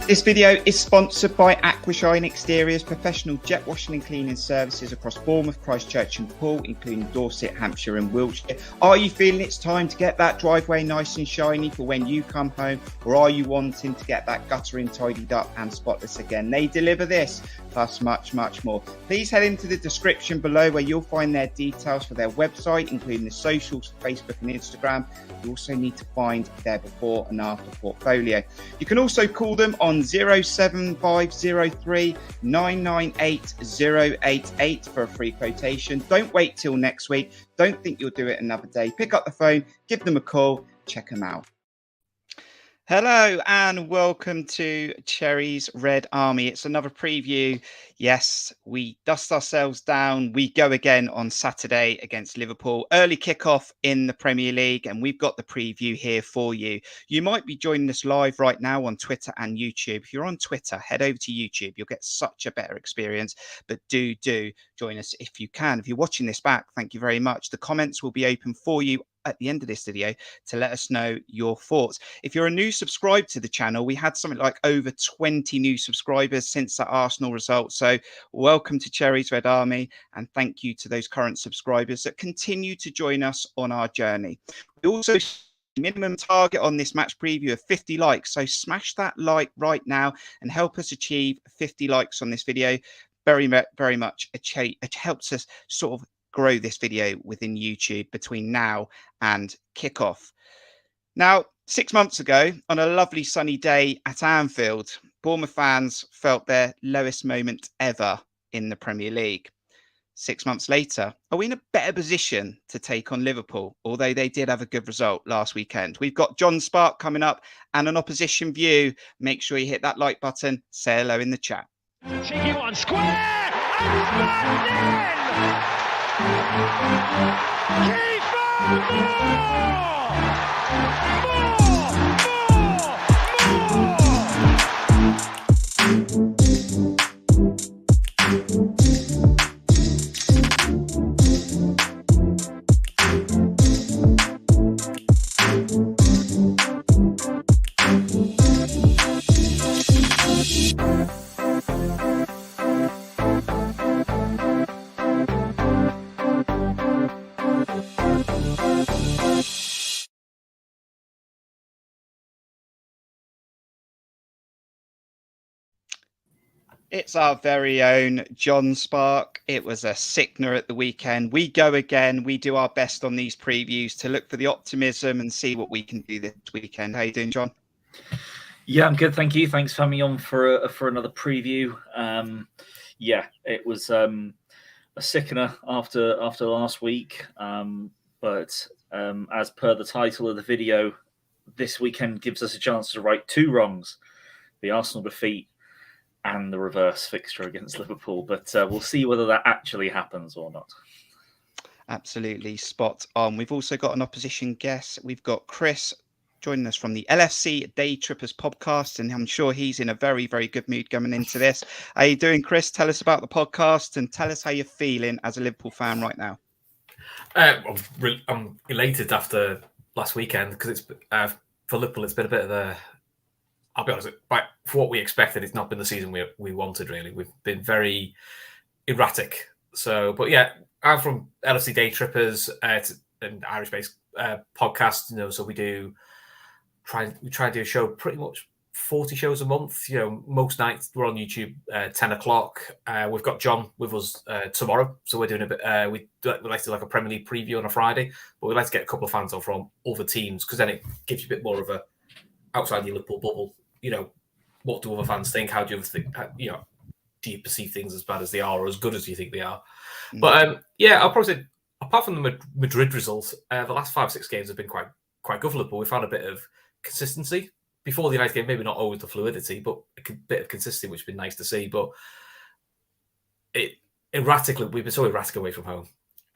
This video is sponsored by Aquashine Exteriors, professional jet washing and cleaning services across Bournemouth, Christchurch and Poole, including Dorset, Hampshire and Wiltshire. Are you feeling it's time to get that driveway nice and shiny for when you come home? Or are you wanting to get that guttering tidied up and spotless again? They deliver this, plus much, much more. Please head into the description below where you'll find their details for their website, including the socials, Facebook and Instagram. You also need to find their before and after portfolio. You can also call them on 07503 998 088 for a free quotation. Don't wait till next week. Don't think you'll do it another day. Pick up the phone, give them a call, check them out. Hello and welcome to Cherries Red Army. It's another preview. Yes, we dust ourselves down. We go again on Saturday against Liverpool. Early kickoff in the Premier League, and we've got the preview here for you. You might be joining us live right now on Twitter and YouTube. If you're on Twitter, head over to YouTube. You'll get such a better experience. But do join us if you can. If you're watching this back, thank you very much. The comments will be open for you at the end of this video to let us know your thoughts. If you're a new subscriber to the channel, we had something like over 20 new subscribers since that Arsenal result. So welcome to Cherries Red Army, and thank you to those current subscribers that continue to join us on our journey. We also minimum target on this match preview of 50 likes. So smash that like right now and help us achieve 50 likes on this video. Very much it helps us sort of grow this video within YouTube between now and kickoff. Now, 6 months ago, on a lovely sunny day at Anfield, Bournemouth fans felt their lowest moment ever in the Premier League. 6 months later, are we in a better position to take on Liverpool? Although they did have a good result last weekend. We've got Jon Spark coming up and an opposition view. Make sure you hit that like button. Say hello in the chat. Cheeky one, square, and It's our very own Jon Spark. It was a sickener at the weekend. We go again. We do our best on these previews to look for the optimism and see what we can do this weekend. How you doing, John? Yeah, I'm good, thank you. Thanks for having me on for another preview. Yeah, it was a sickener after last week. But as per the title of the video, this weekend gives us a chance to right two wrongs: the Arsenal defeat and the reverse fixture against Liverpool. But we'll see whether that actually happens or not. Absolutely spot on. We've also got an opposition guest. We've got Chris joining us from the LFC Daytrippers podcast, and I'm sure he's in a very, very good mood coming into this. How you doing, Chris? Tell us about the podcast and tell us how you're feeling as a Liverpool fan right now. I'm elated after last weekend because it's for Liverpool, it's been a bit of a... I'll be honest, for what we expected, it's not been the season we wanted, really. We've been very erratic. So, but yeah, I'm from LFC Daytrippers. It's an Irish-based podcast, so we try and do a show pretty much 40 shows a month. Most nights we're on YouTube 10 o'clock. We've got John with us tomorrow, so we're doing a bit. We like to do like a Premier League preview on a Friday, but we like to get a couple of fans on from other teams because then it gives you a bit more of a outside your Liverpool bubble. What do other fans think? How do you think? Do you perceive things as bad as they are or as good as you think they are? Mm-hmm. But yeah, I'll probably say, apart from the Madrid result, the last 5-6 games have been quite good for Liverpool. We found a bit of consistency before the United game, maybe not always the fluidity, but a bit of consistency, which has been nice to see. But we've been so erratic away from home,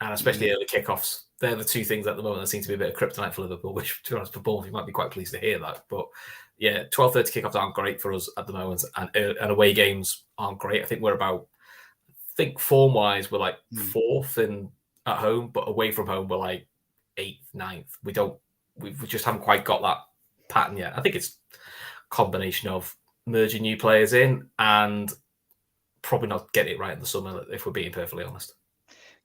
and especially early kickoffs. They're the two things at the moment that seem to be a bit of kryptonite for Liverpool, which, to be honest, for Bournemouth, you might be quite pleased to hear that. But yeah, 12:30 kickoffs aren't great for us at the moment, and away games aren't great. I think form-wise, we're like fourth at home, but away from home, we're like 8th, 9th. We just haven't quite got that pattern yet. I think it's a combination of merging new players in and probably not get it right in the summer, if we're being perfectly honest.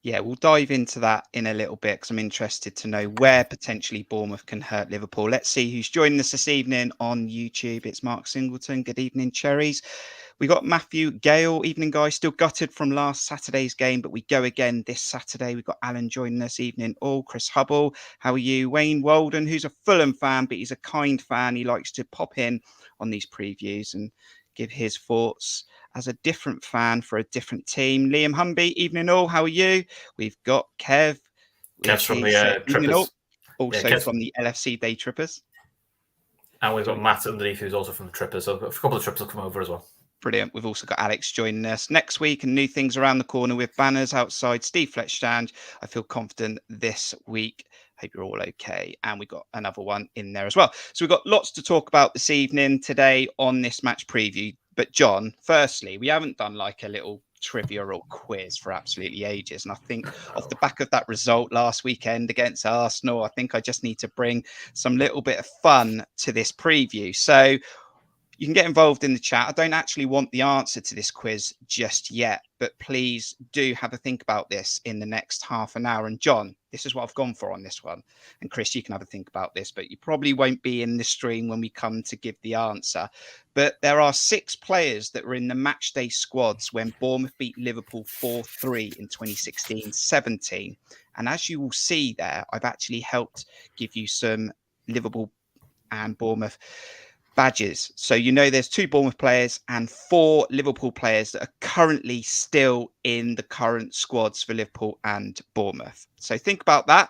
Yeah, we'll dive into that in a little bit because I'm interested to know where potentially Bournemouth can hurt Liverpool. Let's see who's joining us this evening on YouTube. It's Mark Singleton. Good evening, Cherries. We got Matthew Gale. Evening, guys. Still gutted from last Saturday's game, but we go again this Saturday. We've got Alan joining us. Evening, all. Chris Hubble. How are you? Wayne Walden, who's a Fulham fan, but he's a kind fan. He likes to pop in on these previews and give his thoughts as a different fan for a different team. Liam Humby, evening all. How are you? We've got Kev. Kev's from the Trippers. Also from the LFC Daytrippers. And we've got Matt underneath, who's also from the Trippers. So a couple of Trippers will come over as well. Brilliant. We've also got Alex joining us next week and new things around the corner with banners outside Steve Fletch stand. I feel confident this week. Hope you're all okay. And we've got another one in there as well. So we've got lots to talk about this evening today on this match preview. But John, firstly, we haven't done like a little trivia or quiz for absolutely ages. And I think off the back of that result last weekend against Arsenal, I think I just need to bring some little bit of fun to this preview. So you can get involved in the chat. I don't actually want the answer to this quiz just yet, but please do have a think about this in the next half an hour. And John, this is what I've gone for on this one. And Chris, you can have a think about this, but you probably won't be in the stream when we come to give the answer. But there are 6 players that were in the matchday squads when Bournemouth beat Liverpool 4-3 in 2016-17. And as you will see there, I've actually helped give you some Liverpool and Bournemouth badges. So you know there's 2 Bournemouth players and 4 Liverpool players that are currently still in the current squads for Liverpool and Bournemouth. So think about that.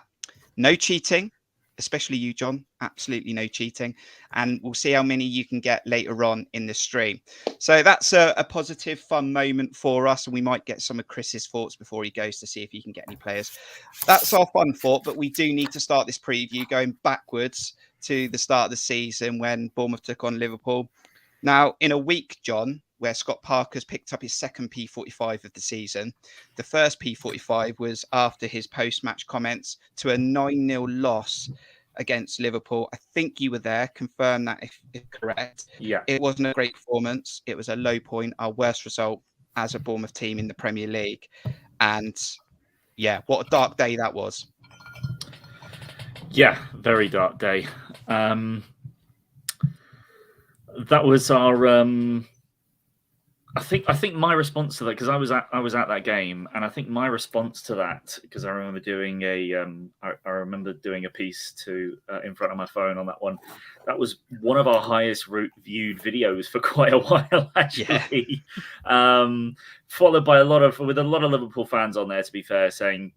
No cheating, especially you, John. Absolutely no cheating. And we'll see how many you can get later on in the stream. So that's a positive, fun moment for us. And we might get some of Chris's thoughts before he goes to see if he can get any players. That's our fun thought, but we do need to start this preview going backwards to the start of the season when Bournemouth took on Liverpool. Now, in a week, John, where Scott Parker's picked up his second P45 of the season, the first P45 was after his post-match comments to a 9-0 loss against Liverpool. I think you were there. Confirm that if correct. Yeah. It wasn't a great performance. It was a low point, our worst result as a Bournemouth team in the Premier League. And yeah, what a dark day that was. Yeah, very dark day. That was our. I think my response to that, because I was at that game, and I think my response to that, because I remember doing a piece in front of my phone on that one. That was one of our highest viewed videos for quite a while, actually. Yeah. Followed by a lot of Liverpool fans on there, to be fair, saying,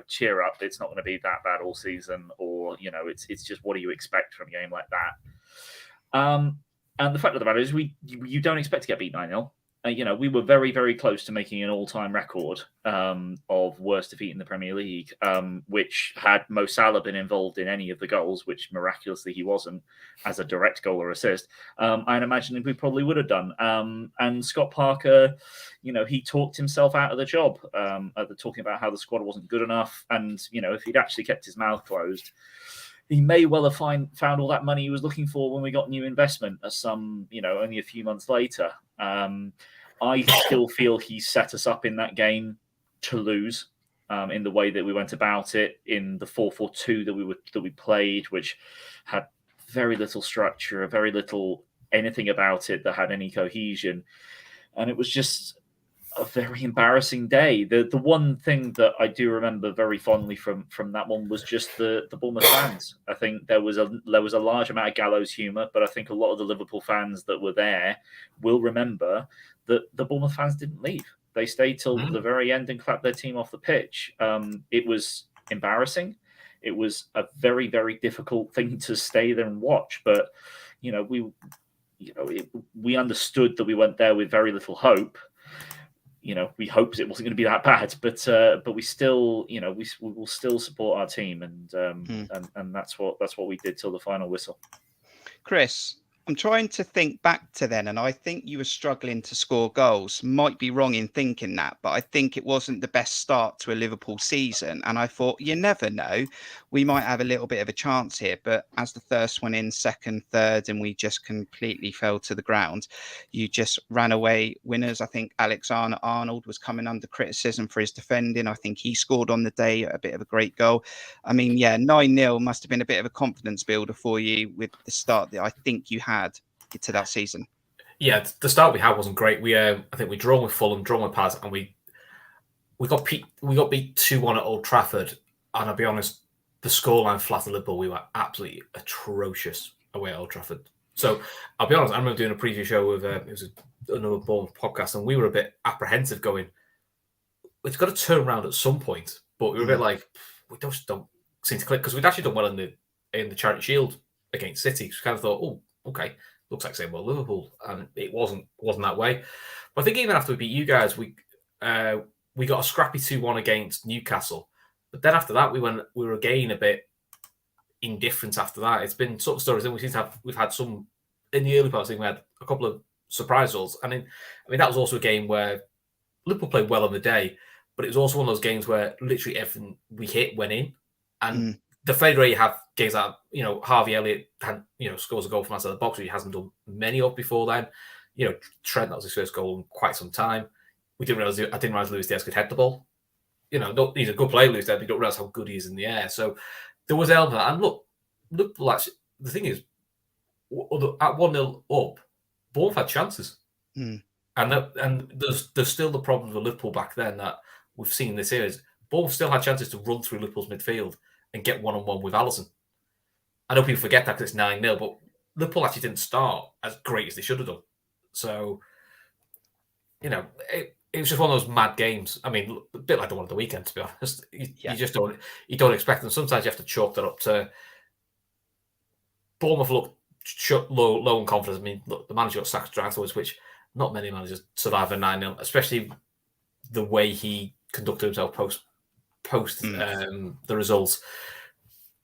cheer up, it's not going to be that bad all season, or it's just, what do you expect from a game like that? And the fact of the matter is, you don't expect to get beat 9-0. We were very, very close to making an all-time record of worst defeat in the Premier League, which had Mo Salah been involved in any of the goals, which miraculously he wasn't, as a direct goal or assist. I'd imagine we probably would have done. And Scott Parker, he talked himself out of the job, talking about how the squad wasn't good enough. And, if he'd actually kept his mouth closed, he may well have found all that money he was looking for when we got new investment, only a few months later. I still feel he set us up in that game to lose, in the way that we went about it, in the 4-4-2 that we played, which had very little structure, very little anything about it that had any cohesion, and it was just a very embarrassing day. The one thing that I do remember very fondly from that one was just the Bournemouth fans. I think there was a large amount of gallows humour, but I think a lot of the Liverpool fans that were there will remember that the Bournemouth fans didn't leave. They stayed till the very end and clapped their team off the pitch. It was embarrassing. It was a very, very difficult thing to stay there and watch, but we understood that we went there with very little hope. We hoped it wasn't going to be that bad, but we still, we will still support our team, and that's what we did till the final whistle. Chris, I'm trying to think back to then, and I think you were struggling to score goals. Might be wrong in thinking that, but I think it wasn't the best start to a Liverpool season. And I thought, you never know, we might have a little bit of a chance here. But as the first one in, second, third, and we just completely fell to the ground, you just ran away winners. I think Alexander Arnold was coming under criticism for his defending. I think he scored on the day a bit of a great goal. I mean, yeah, 9-0 must have been a bit of a confidence builder for you with the start that I think you had to that season. Yeah, the start we had wasn't great. I think we drawn with Fulham, drawn with Paz, and we got beat 2-1 at Old Trafford. And I'll be honest, the scoreline flattered Liverpool. We were absolutely atrocious away at Old Trafford. So I'll be honest, I remember doing a preview show with it was another Bournemouth podcast, and we were a bit apprehensive going, it's got to turn around at some point. But we were a bit like, we just don't seem to click, because we'd actually done well in the Charity Shield against City. So we kind of thought, oh, okay, looks like same well Liverpool, and it wasn't that way. But I think even after we beat you guys, we got a scrappy 2-1 against Newcastle. But then after that, we were again a bit indifferent after that. It's been sort of stories, and we've had some in the early part. I think we had a couple of surprise results, and I mean that was also a game where Liverpool played well on the day, but it was also one of those games where literally everything we hit went in. And the Federer, you have games that, Harvey Elliott scores a goal from outside the box, which he hasn't done many of before then. Trent, that was his first goal in quite some time. I didn't realize Luis Diaz could head the ball. He's a good player, Luis Diaz, but you don't realize how good he is in the air. So there was element. And look, Liverpool actually, the thing is, at 1-0 up, Bournemouth had chances. And there's still the problems with Liverpool back then that we've seen in this series. Bournemouth still had chances to run through Liverpool's midfield and get one-on-one with Alisson. I know people forget that because it's 9-0, but Liverpool actually didn't start as great as they should have done. So, it was just one of those mad games. I mean, a bit like the one at the weekend, to be honest. You just don't expect them. Sometimes you have to chalk that up to Bournemouth look low in confidence. I mean, look, the manager got sacked straight afterwards, which not many managers survive a 9-0, especially the way he conducted himself post the results.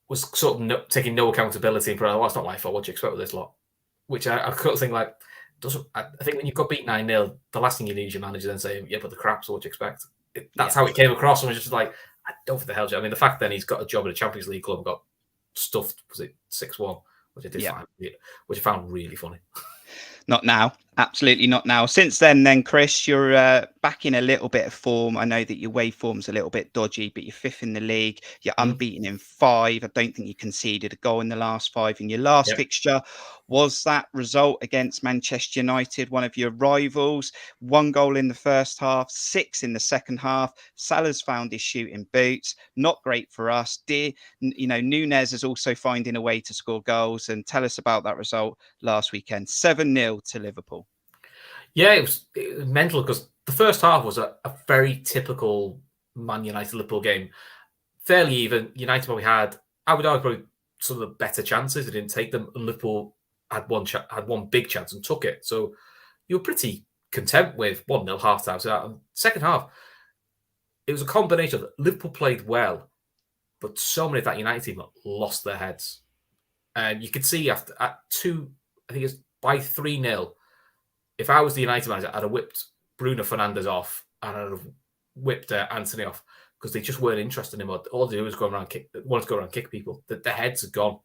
Was sort of taking no accountability and it's not my fault. What do you expect with this lot? Which I kind of think I think when you've got beat 9-0, the last thing you need is your manager then saying, yeah, but the crap, so what do you expect? That's how it came across. And I was just like, I don't think the hell. I mean, the fact then he's got a job at a Champions League club and got stuffed, was it 6-1, which I found really funny. Not now. Absolutely not now. Since then, Chris, you're back in a little bit of form. I know that your waveform's a little bit dodgy, but you're fifth in the league. You're unbeaten in 5. I don't think you conceded a goal in the last 5. In your last fixture, was that result against Manchester United, one of your rivals? 1 goal in the first half, 6 in the second half. Salah's found his shooting boots. Not great for us. Nunez is also finding a way to score goals. And tell us about that result last weekend. 7-0 to Liverpool. Yeah, it was mental because the first half was a very typical Man United Liverpool game. Fairly even. United probably had, I would argue, probably some of the better chances. They didn't take them, and Liverpool had one big chance and took it. So you were pretty content with 1-0 half time. So second half, it was a combination of Liverpool played well, but so many of that United team lost their heads. And you could see I think it's by 3-0. If I was the United manager, I'd have whipped Bruno Fernandes off and I'd have whipped Anthony off because they just weren't interested in him. All they do was wanted to go around and kick people. The heads had gone.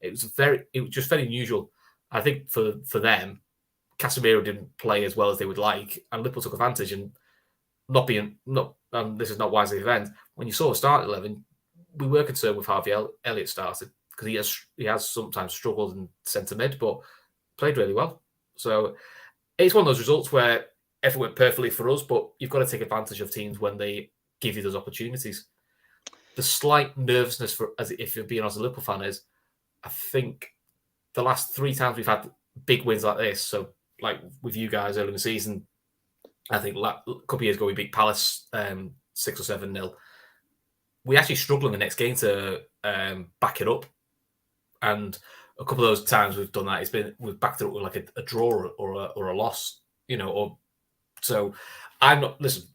It was just very unusual. I think for them, Casemiro didn't play as well as they would like, and Liverpool took advantage. And this is not wisely event. When you saw the start 11, we were concerned with Harvey Elliott started because he has sometimes struggled in centre mid, but played really well. So it's one of those results where everything went perfectly for us, but you've got to take advantage of teams when they give you those opportunities. The slight nervousness if you're being honest, a Liverpool fan is, I think the last 3 times we've had big wins like this, so like with you guys early in the season, I think a couple of years ago we beat Palace 6 or 7-0. We actually struggled in the next game to back it up. And a couple of those times we've done that, we've backed it up with like a draw or a loss, so I'm not, listen,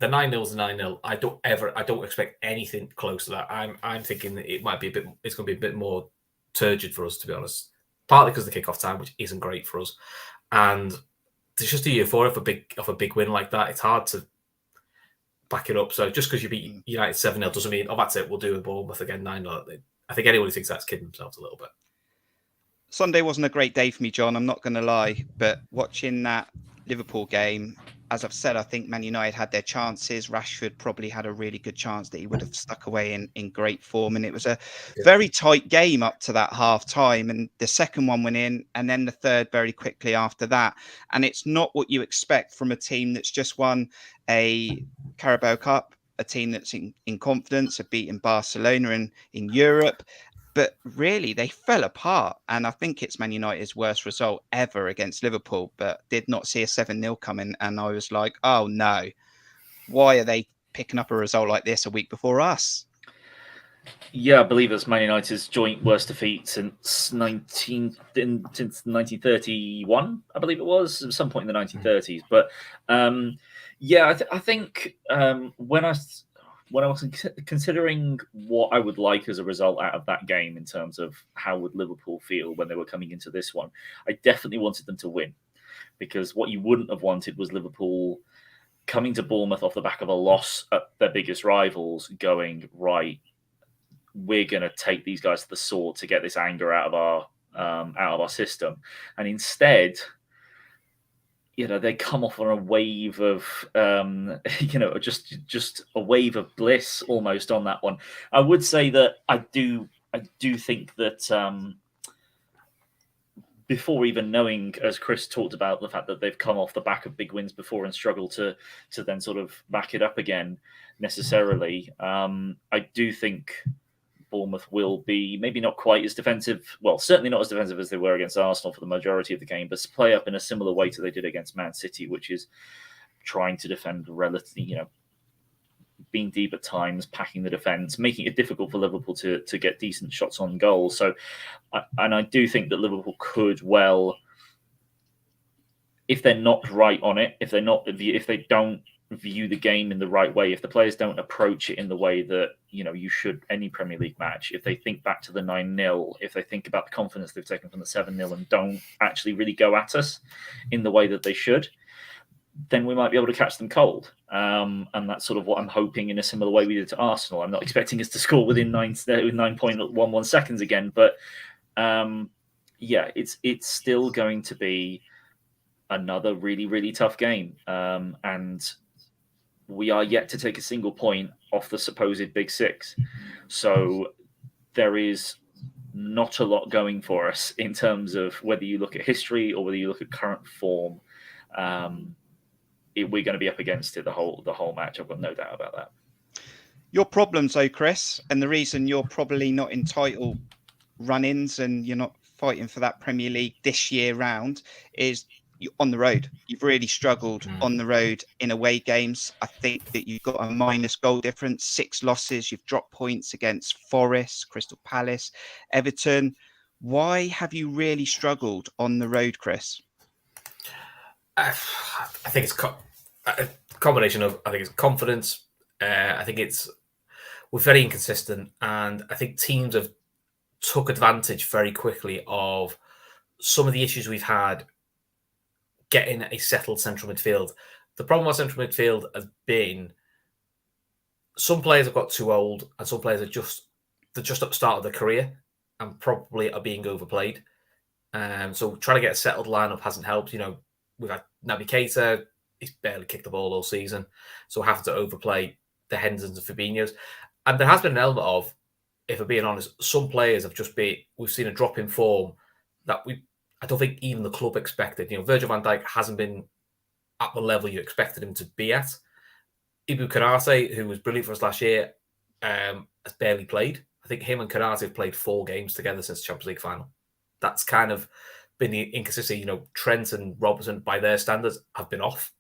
the 9-0 is the 9-0. I don't expect anything close to that. I'm thinking that it's going to be a bit more turgid for us, to be honest. partly because of the kickoff time, which isn't great for us, and it's just a year four of a big win like that. It's hard to back it up. So just because you beat United 7-0 doesn't mean, oh, that's it, we'll do a Bournemouth again 9-0. I think anyone who thinks that's kidding themselves a little bit. Sunday wasn't a great day for me, John. I'm not going to lie, but watching that Liverpool game, as I've said, I think Man United had their chances. Rashford probably had a really good chance that he would have stuck away in great form. And it was a very tight game up to that half time. And the second one went in, and then the third very quickly after that. And it's not what you expect from a team that's just won a Carabao Cup, a team that's in confidence, have beaten Barcelona in Europe. But really, they fell apart. And I think it's Man United's worst result ever against Liverpool, but did not see a 7-0 coming. And I was like, oh no, why are they picking up a result like this a week before us? Yeah, I believe it's Man United's joint worst defeat since 1931, I believe it was, at some point in the 1930s. But yeah, I think when I was considering what I would like as a result out of that game in terms of how would Liverpool feel when they were coming into this one, I definitely wanted them to win, because what you wouldn't have wanted was Liverpool coming to Bournemouth off the back of a loss at their biggest rivals, going, right, we're going to take these guys to the sword to get this anger out of our system. And instead, they come off on a wave of, just a wave of bliss almost on that one. I would say that I do think that before even knowing, as Chris talked about, the fact that they've come off the back of big wins before and struggle to then sort of back it up again necessarily, I do think Bournemouth will be maybe not quite as defensive, well, certainly not as defensive as they were against Arsenal for the majority of the game, but play up in a similar way to they did against Man City, which is trying to defend relatively, being deep at times, packing the defence, making it difficult for Liverpool to get decent shots on goal. So, and I do think that Liverpool could well, if they're not right on it, if they don't view the game in the right way, if the players don't approach it in the way that you should any Premier League match, if they think back to the 9-0, if they think about the confidence they've taken from the 7-0 and don't actually really go at us in the way that they should, then we might be able to catch them cold. And that's sort of what I'm hoping, in a similar way we did to Arsenal. I'm not expecting us to score within 9.11 seconds again, but yeah, it's still going to be another really, really tough game. And we are yet to take a single point off the supposed Big Six. So there is not a lot going for us in terms of whether you look at history or whether you look at current form. We're going to be up against it the whole match. I've got no doubt about that. Your problems, though, Chris, and the reason you're probably not in title run-ins and you're not fighting for that Premier League this year round is you're on the road. You've really struggled on the road in away games. I think that you've got a minus goal difference, 6 losses. You've dropped points against Forest, Crystal Palace, Everton. Why have you really struggled on the road, Chris? I think it's a combination of, I think it's confidence. I think we're very inconsistent, and I think teams have took advantage very quickly of some of the issues we've had getting a settled central midfield. The problem with central midfield has been some players have got too old, and some players they're just at the start of their career and probably are being overplayed. So trying to get a settled lineup hasn't helped. We've had Naby Keita, he's barely kicked the ball all season, so having to overplay the Hendersons and Fabinhos. And there has been an element of, if I'm being honest, some players have we've seen a drop in form that I don't think even the club expected. Virgil van Dijk hasn't been at the level you expected him to be at. Ibu Konate, who was brilliant for us last year, has barely played. I think him and Konate have played 4 games together since the Champions League final. That's kind of been the inconsistency. Trent and Robertson, by their standards, have been off.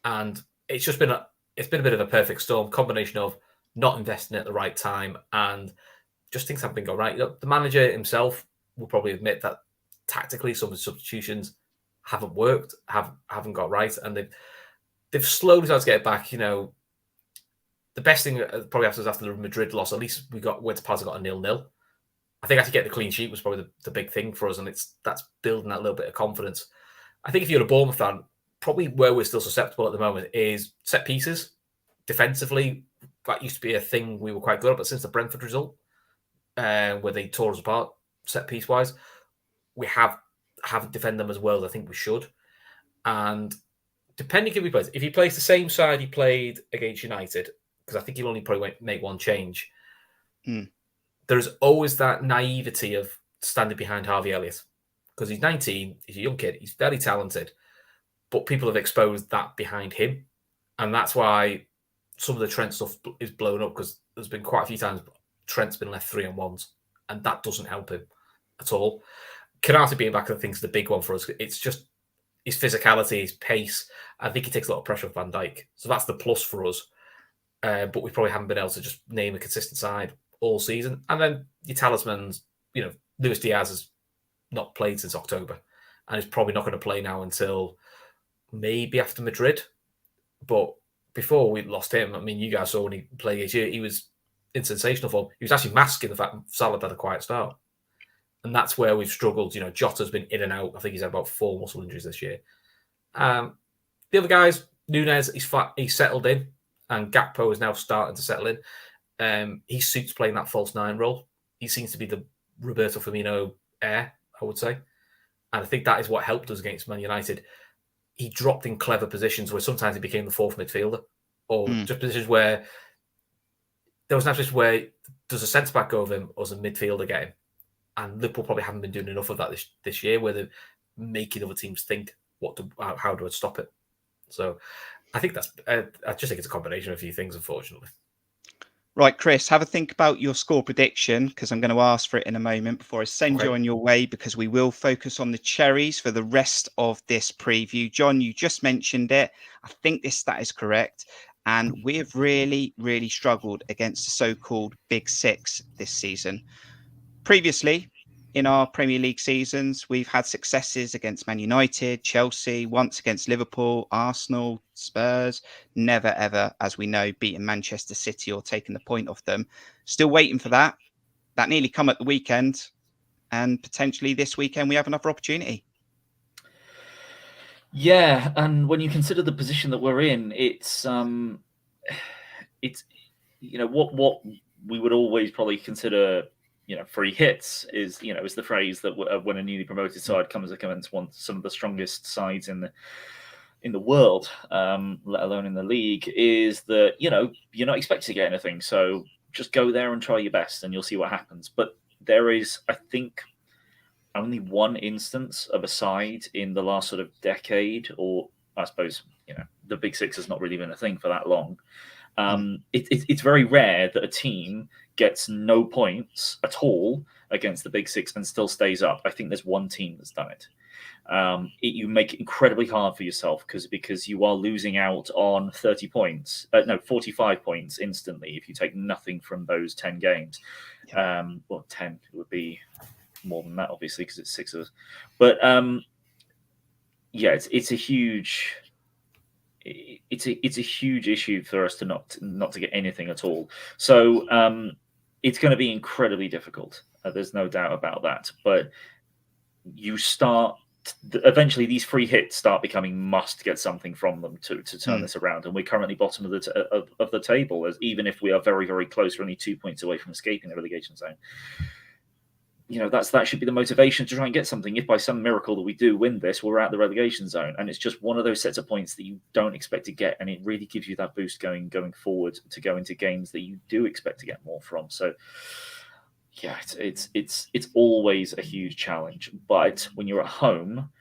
And it's just been a bit of a perfect storm, combination of not investing at the right time and just things haven't been going right. The manager himself will probably admit that tactically some of the substitutions haven't worked, haven't got right, and they've slowly started to get it back. The best thing probably after the Madrid loss, at least went to Paz got a 0-0. I think actually getting the clean sheet was probably the big thing for us, and that's building that little bit of confidence. I think if you're a Bournemouth fan, probably where we're still susceptible at the moment is set pieces. Defensively, that used to be a thing we were quite good at, but since the Brentford result, where they tore us apart set piece wise, we haven't defended them as well as I think we should. And depending if he plays, if he plays the same side he played against United, because I think he'll only probably make one change. There's always that naivety of standing behind Harvey Elliott, because he's 19, he's a young kid, he's very talented, but people have exposed that behind him, and that's why some of the Trent stuff is blown up, because there's been quite a few times Trent's been left 3-on-1s, and that doesn't help him at all. Canati being back, I think, is the big one for us. It's just his physicality, his pace. I think he takes a lot of pressure off Van Dijk, so that's the plus for us. But we probably haven't been able to just name a consistent side all season. And then your talismans, Luis Diaz has not played since October, and is probably not going to play now until maybe after Madrid. But before we lost him, I mean, you guys saw when he played against you, he was in sensational form. He was actually masking the fact Salah had a quiet start. And that's where we've struggled. Jota's been in and out. I think he's had about 4 muscle injuries this year. The other guys, Nunez, he's settled in, and Gakpo is now starting to settle in. He suits playing that false 9 role. He seems to be the Roberto Firmino heir, I would say. And I think that is what helped us against Man United. He dropped in clever positions where sometimes he became the 4th midfielder, or just positions where there was an position where does a centre-back go over him or does a midfielder get him? And Liverpool probably haven't been doing enough of that this year, where they're making other teams think how to stop it. So I think I just think it's a combination of a few things, unfortunately. Right, Chris, have a think about your score prediction, because I'm going to ask for it in a moment before I send you on your way, because we will focus on the Cherries for the rest of this preview. John, you just mentioned it. I think this stat is correct. And we have really, really struggled against the so-called Big Six this season. Previously, in our Premier League seasons, we've had successes against Man United, Chelsea, once against Liverpool, Arsenal, Spurs. Never, ever, as we know, beaten Manchester City or taken the point off them. Still waiting for that. That nearly come at the weekend. And potentially this weekend, we have another opportunity. Yeah, and when you consider the position that we're in, it's what we would always probably consider free hits is the phrase that when a newly promoted side comes against some of the strongest sides in the world, let alone in the league, is that you're not expected to get anything, so just go there and try your best, and you'll see what happens. But there is, I think, only one instance of a side in the last sort of decade, or I suppose the Big Six has not really been a thing for that long. It's very rare that a team gets no points at all against the Big Six and still stays up. I think there's one team that's done it. You make it incredibly hard for yourself because you are losing out on 45 points instantly if you take nothing from those 10 games. 10, it would be more than that, obviously, because it's 6 of us. But it's a huge... It's a huge issue for us to not to get anything at all. So it's going to be incredibly difficult. There's no doubt about that. But you start eventually; these free hits start becoming must get something from them to turn this around. And we're currently bottom of the table, as even if we are very, very close, we're only 2 points away from escaping the relegation zone. That should be the motivation to try and get something. If by some miracle that we do win this, we're out the relegation zone, and it's just one of those sets of points that you don't expect to get, and it really gives you that boost going forward to go into games that you do expect to get more from. So, yeah, it's always a huge challenge. But when you're at home,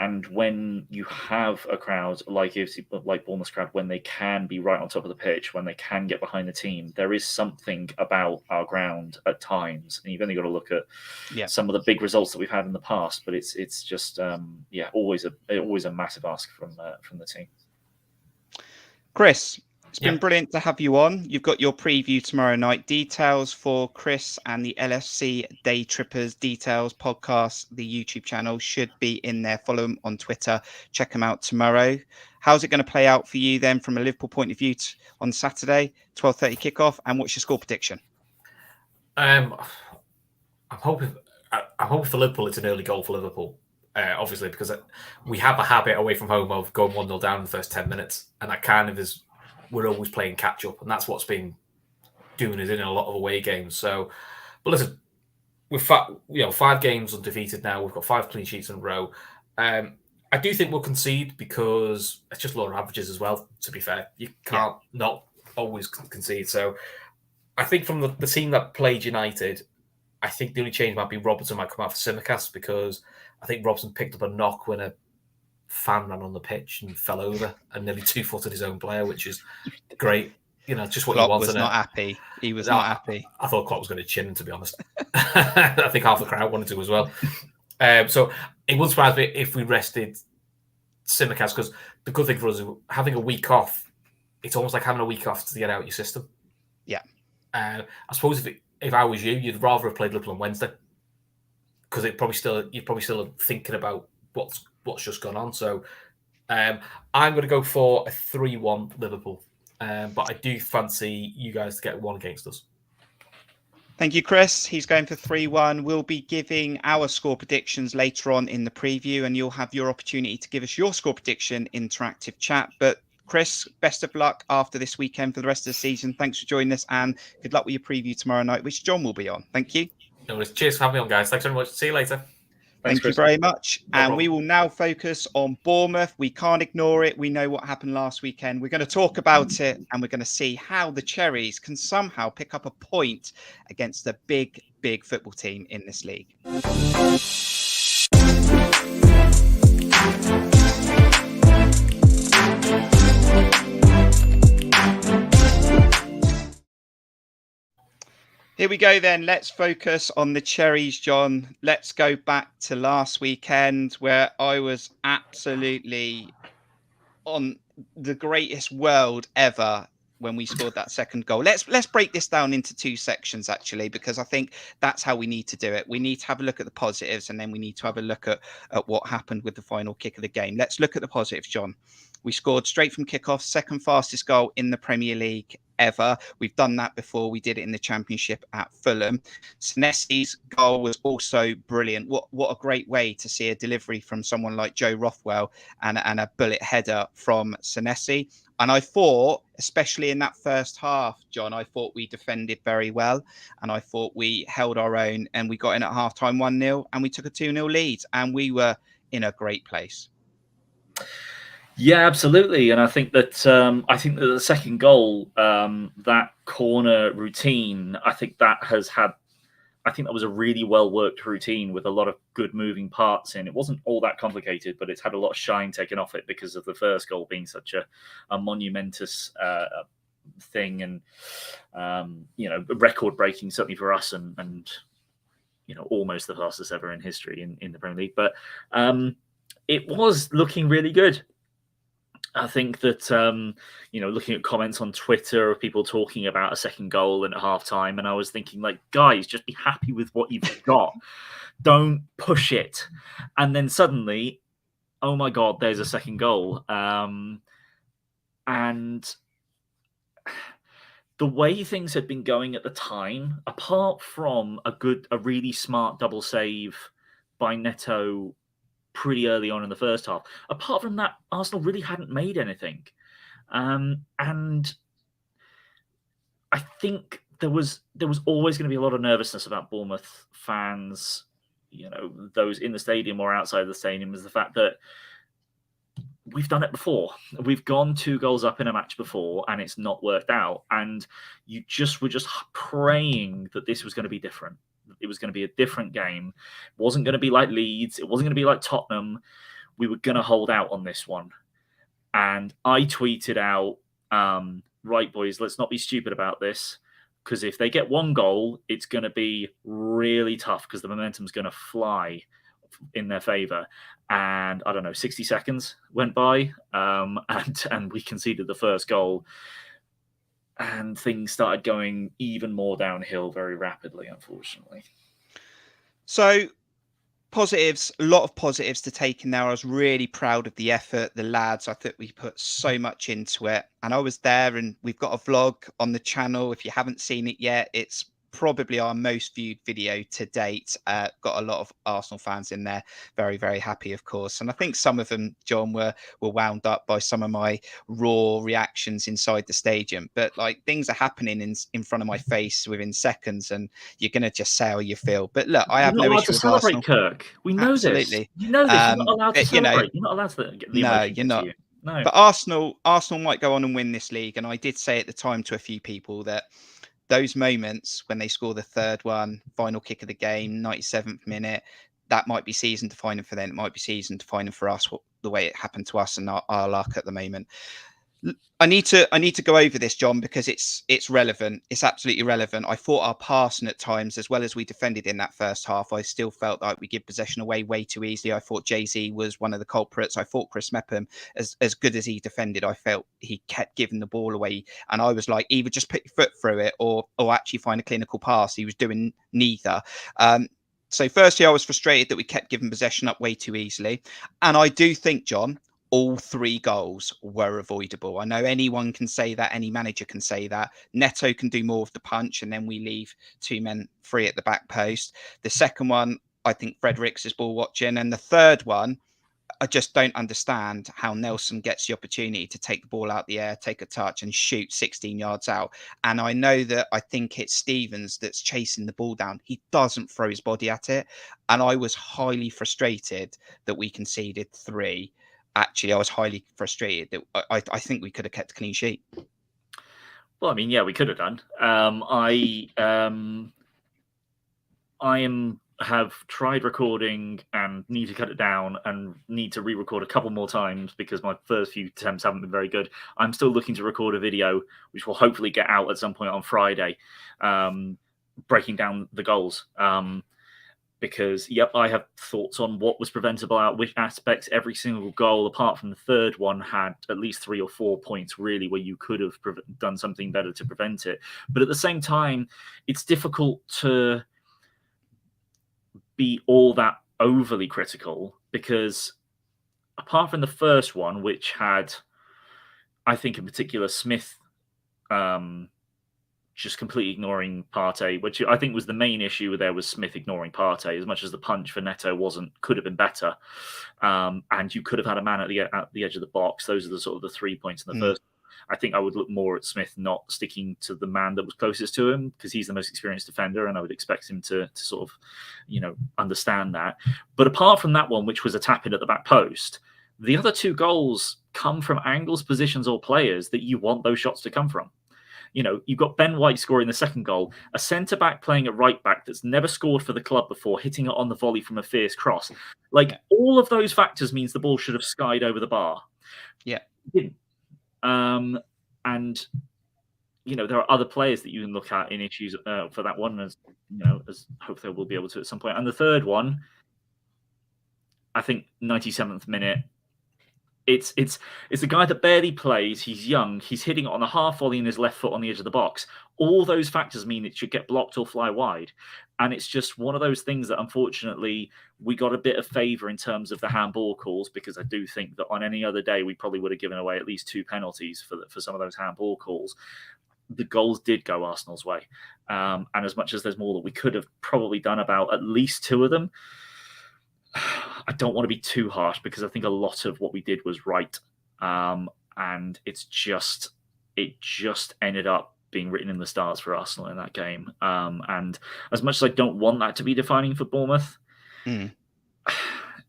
and when you have a crowd like Bournemouth's crowd, when they can be right on top of the pitch, when they can get behind the team, there is something about our ground at times. And you've only got to look at some of the big results that we've had in the past, but it's just always a massive ask from the team. Chris, it's been brilliant to have you on. You've got your preview tomorrow night. Details for Chris and the LFC Daytrippers details podcast, the YouTube channel should be in there. Follow them on Twitter. Check them out tomorrow. How's it going to play out for you then from a Liverpool point of view on Saturday, 12:30 kickoff? And what's your score prediction? I'm hoping for Liverpool it's an early goal for Liverpool. Obviously, because we have a habit away from home of going 1-0 down in the first 10 minutes, and that kind of is, we're always playing catch up, and that's what's been doing us in a lot of away games. So, but listen, we're 5 games undefeated now. We've got 5 clean sheets in a row. I do think we'll concede because it's just lower averages as well. To be fair, you can't not always concede. So, I think from the team that played United, I think the only change might be Robertson might come out for Simicast, because I think Robson picked up a knock when a fan ran on the pitch and fell over and nearly 2-footed his own player, which is great. Just what Klopp you want. Was not happy. He was not happy. I thought Klopp was going to chin him, to be honest. I think half the crowd wanted to as well. So it wouldn't surprise me if we rested Simicast, because the good thing for us is having a week off. It's almost like having a week off to get out your system. Yeah. I suppose if I was you, you'd rather have played Liverpool on Wednesday, because you're probably still thinking about what's just gone on. So I'm going to go for a 3-1 Liverpool, but I do fancy you guys to get one against us. Thank you, Chris. He's going for 3-1. We'll be giving our score predictions later on in the preview, and you'll have your opportunity to give us your score prediction interactive chat. But Chris, best of luck after this weekend for the rest of the season. Thanks for joining us, and good luck with your preview tomorrow night, which John will be on. Thank you. No worries. Cheers for having me on, guys. Thanks very much. See you later. Thank you very much. And we will now focus on Bournemouth. We can't ignore it. We know what happened last weekend. We're going to talk about it, and we're going to see how the Cherries can somehow pick up a point against a big, big football team in this league. Here we go then. Let's focus on the Cherries, John. Let's go back to last weekend, where I was absolutely on the greatest world ever when we scored that second goal. Let's break this down into 2 sections, actually, because I think that's how we need to do it. We need to have a look at the positives, and then we need to have a look at what happened with the final kick of the game. Let's look at the positives, John. We scored straight from kickoff, second fastest goal in the Premier League ever. We've done that before. We did it in the Championship at Fulham. Senesi's goal was also brilliant. What a great way to see a delivery from someone like Joe Rothwell and a bullet header from Senesi. And I thought, especially in that first half, John, I thought we defended very well, and I thought we held our own, and we got in at halftime 1-0, and we took a 2-0 lead, and we were in a great place. Yeah, absolutely, and I think that the second goal, that corner routine, I think that was a really well worked routine with a lot of good moving parts in. It wasn't all that complicated, but it's had a lot of shine taken off it because of the first goal being such a monumentous thing, and record breaking certainly for us, and almost the fastest ever in history in the Premier League. But it was looking really good. I think that, looking at comments on Twitter of people talking about a second goal and at halftime, and I was thinking, like, guys, just be happy with what you've got. Don't push it. And then suddenly, oh my God, there's a second goal. And the way things had been going at the time, apart from a really smart double save by Neto pretty early on in the first half. Apart from that, Arsenal really hadn't made anything. And I think there was always going to be a lot of nervousness about Bournemouth fans, those in the stadium or outside the stadium, is the fact that we've done it before. We've gone 2 goals up in a match before, and it's not worked out. And you were just praying that this was going to be different. It was going to be a different game. It wasn't going to be like Leeds. It wasn't going to be like Tottenham. We were going to hold out on this one. And I tweeted out, right, boys, let's not be stupid about this, because if they get 1 goal, it's going to be really tough because the momentum's going to fly in their favour. And I don't know, 60 seconds went by, and we conceded the first goal. And things started going even more downhill very rapidly, unfortunately. So, positives, a lot of positives to take in there. I was really proud of the effort, the lads. I think we put so much into it. And I was there, and we've got a vlog on the channel. If you haven't seen it yet, it's probably our most viewed video to date. Got a lot of Arsenal fans in there. Very, very happy, of course. And I think some of them, John, were wound up by some of my raw reactions inside the stadium. But like, things are happening in front of my face within seconds, and you're going to just say how you feel. But look, I have no issue with Arsenal. Kirk. We know Absolutely. this. You know this. You're not allowed to celebrate. You're not allowed to get the emotion. You're not. You. No. But Arsenal might go on and win this league. And I did say at the time to a few people that those moments when they score the third one, final kick of the game, 97th minute, that might be season defining for them. It might be season defining for us, the way it happened to us and our luck at the moment. I need to go over this, John, because it's relevant. It's absolutely relevant. I thought our passing at times, as well as we defended in that first half, I still felt like we give possession away way too easily. I thought Jay-Z was one of the culprits. I thought Chris Mepham, as good as he defended, I felt he kept giving the ball away. And I was like, either just put your foot through it or actually find a clinical pass. He was doing neither. So firstly, I was frustrated that we kept giving possession up way too easily. And I do think, John, all 3 goals were avoidable. I know anyone can say that. Any manager can say that. Neto can do more of the punch, and then we leave 2 men free at the back post. The second one, I think Fredericks is ball watching. And the third one, I just don't understand how Nelson gets the opportunity to take the ball out the air, take a touch and shoot 16 yards out. And I know that I think it's Stevens that's chasing the ball down. He doesn't throw his body at it. And I was highly frustrated that we conceded 3. Actually, I was highly frustrated that I think we could have kept a clean sheet. Well, I mean, yeah, we could have done. I have tried recording and need to cut it down and need to re-record a couple more times because my first few attempts haven't been very good. I'm still looking to record a video, which will hopefully get out at some point on Friday, breaking down the goals. Because, yep, I have thoughts on what was preventable out which aspects. Every single goal, apart from the third one, had at least 3 or 4 points, really, where you could have done something better to prevent it. But at the same time, it's difficult to be all that overly critical because apart from the first one, which had, I think in particular, Smith just completely ignoring Partey, which I think was the main issue there was Smith ignoring Partey, as much as the punch for Neto could have been better. And you could have had a man at the edge of the box. Those are the sort of the 3 points in the first. I think I would look more at Smith not sticking to the man that was closest to him because he's the most experienced defender, and I would expect him to sort of, understand that. But apart from that one, which was a tap-in at the back post, the other 2 goals come from angles, positions, or players that you want those shots to come from. You've got Ben White scoring the second goal, a centre-back playing at right-back that's never scored for the club before, hitting it on the volley from a fierce cross. All of those factors means the ball should have skied over the bar. Yeah. It didn't. And, there are other players that you can look at in issues for that one, as hopefully we'll be able to at some point. And the third one, I think 97th minute, It's a guy that barely plays. He's young. He's hitting it on a half volley in his left foot on the edge of the box. All those factors mean it should get blocked or fly wide. And it's just one of those things that, unfortunately, we got a bit of favour in terms of the handball calls, because I do think that on any other day, we probably would have given away at least 2 penalties for some of those handball calls. The goals did go Arsenal's way. And as much as there's more that we could have probably done about at least 2 of them, I don't want to be too harsh because I think a lot of what we did was right. And it just ended up being written in the stars for Arsenal in that game. And as much as I don't want that to be defining for Bournemouth,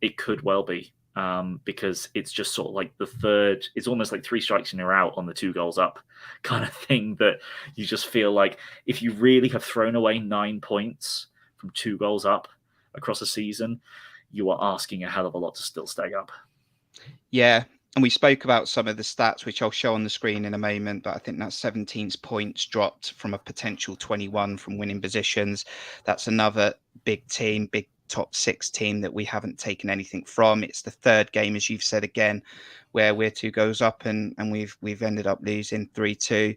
it could well be. Because it's just sort of like it's almost like 3 strikes and you're out on the 2 goals up kind of thing, that you just feel like if you really have thrown away 9 points from 2 goals up across a season, you are asking a hell of a lot to still stay up. Yeah. And we spoke about some of the stats, which I'll show on the screen in a moment, but I think that's 17 points dropped from a potential 21 from winning positions. That's another big team, big top 6 team that we haven't taken anything from. It's the 3rd game, as you've said again, where we're 2 goals up and we've ended up losing 3-2,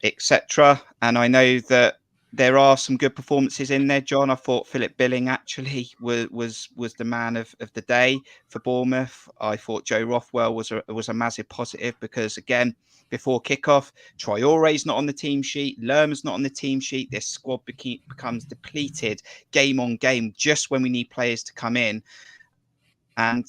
etc. And I know that there are some good performances in there, John. I thought Philip Billing actually was the man of the day for Bournemouth. I thought Joe Rothwell was a massive positive because, again, before kickoff, Traore's not on the team sheet, Lerma's not on the team sheet. This squad becomes depleted game on game just when we need players to come in. And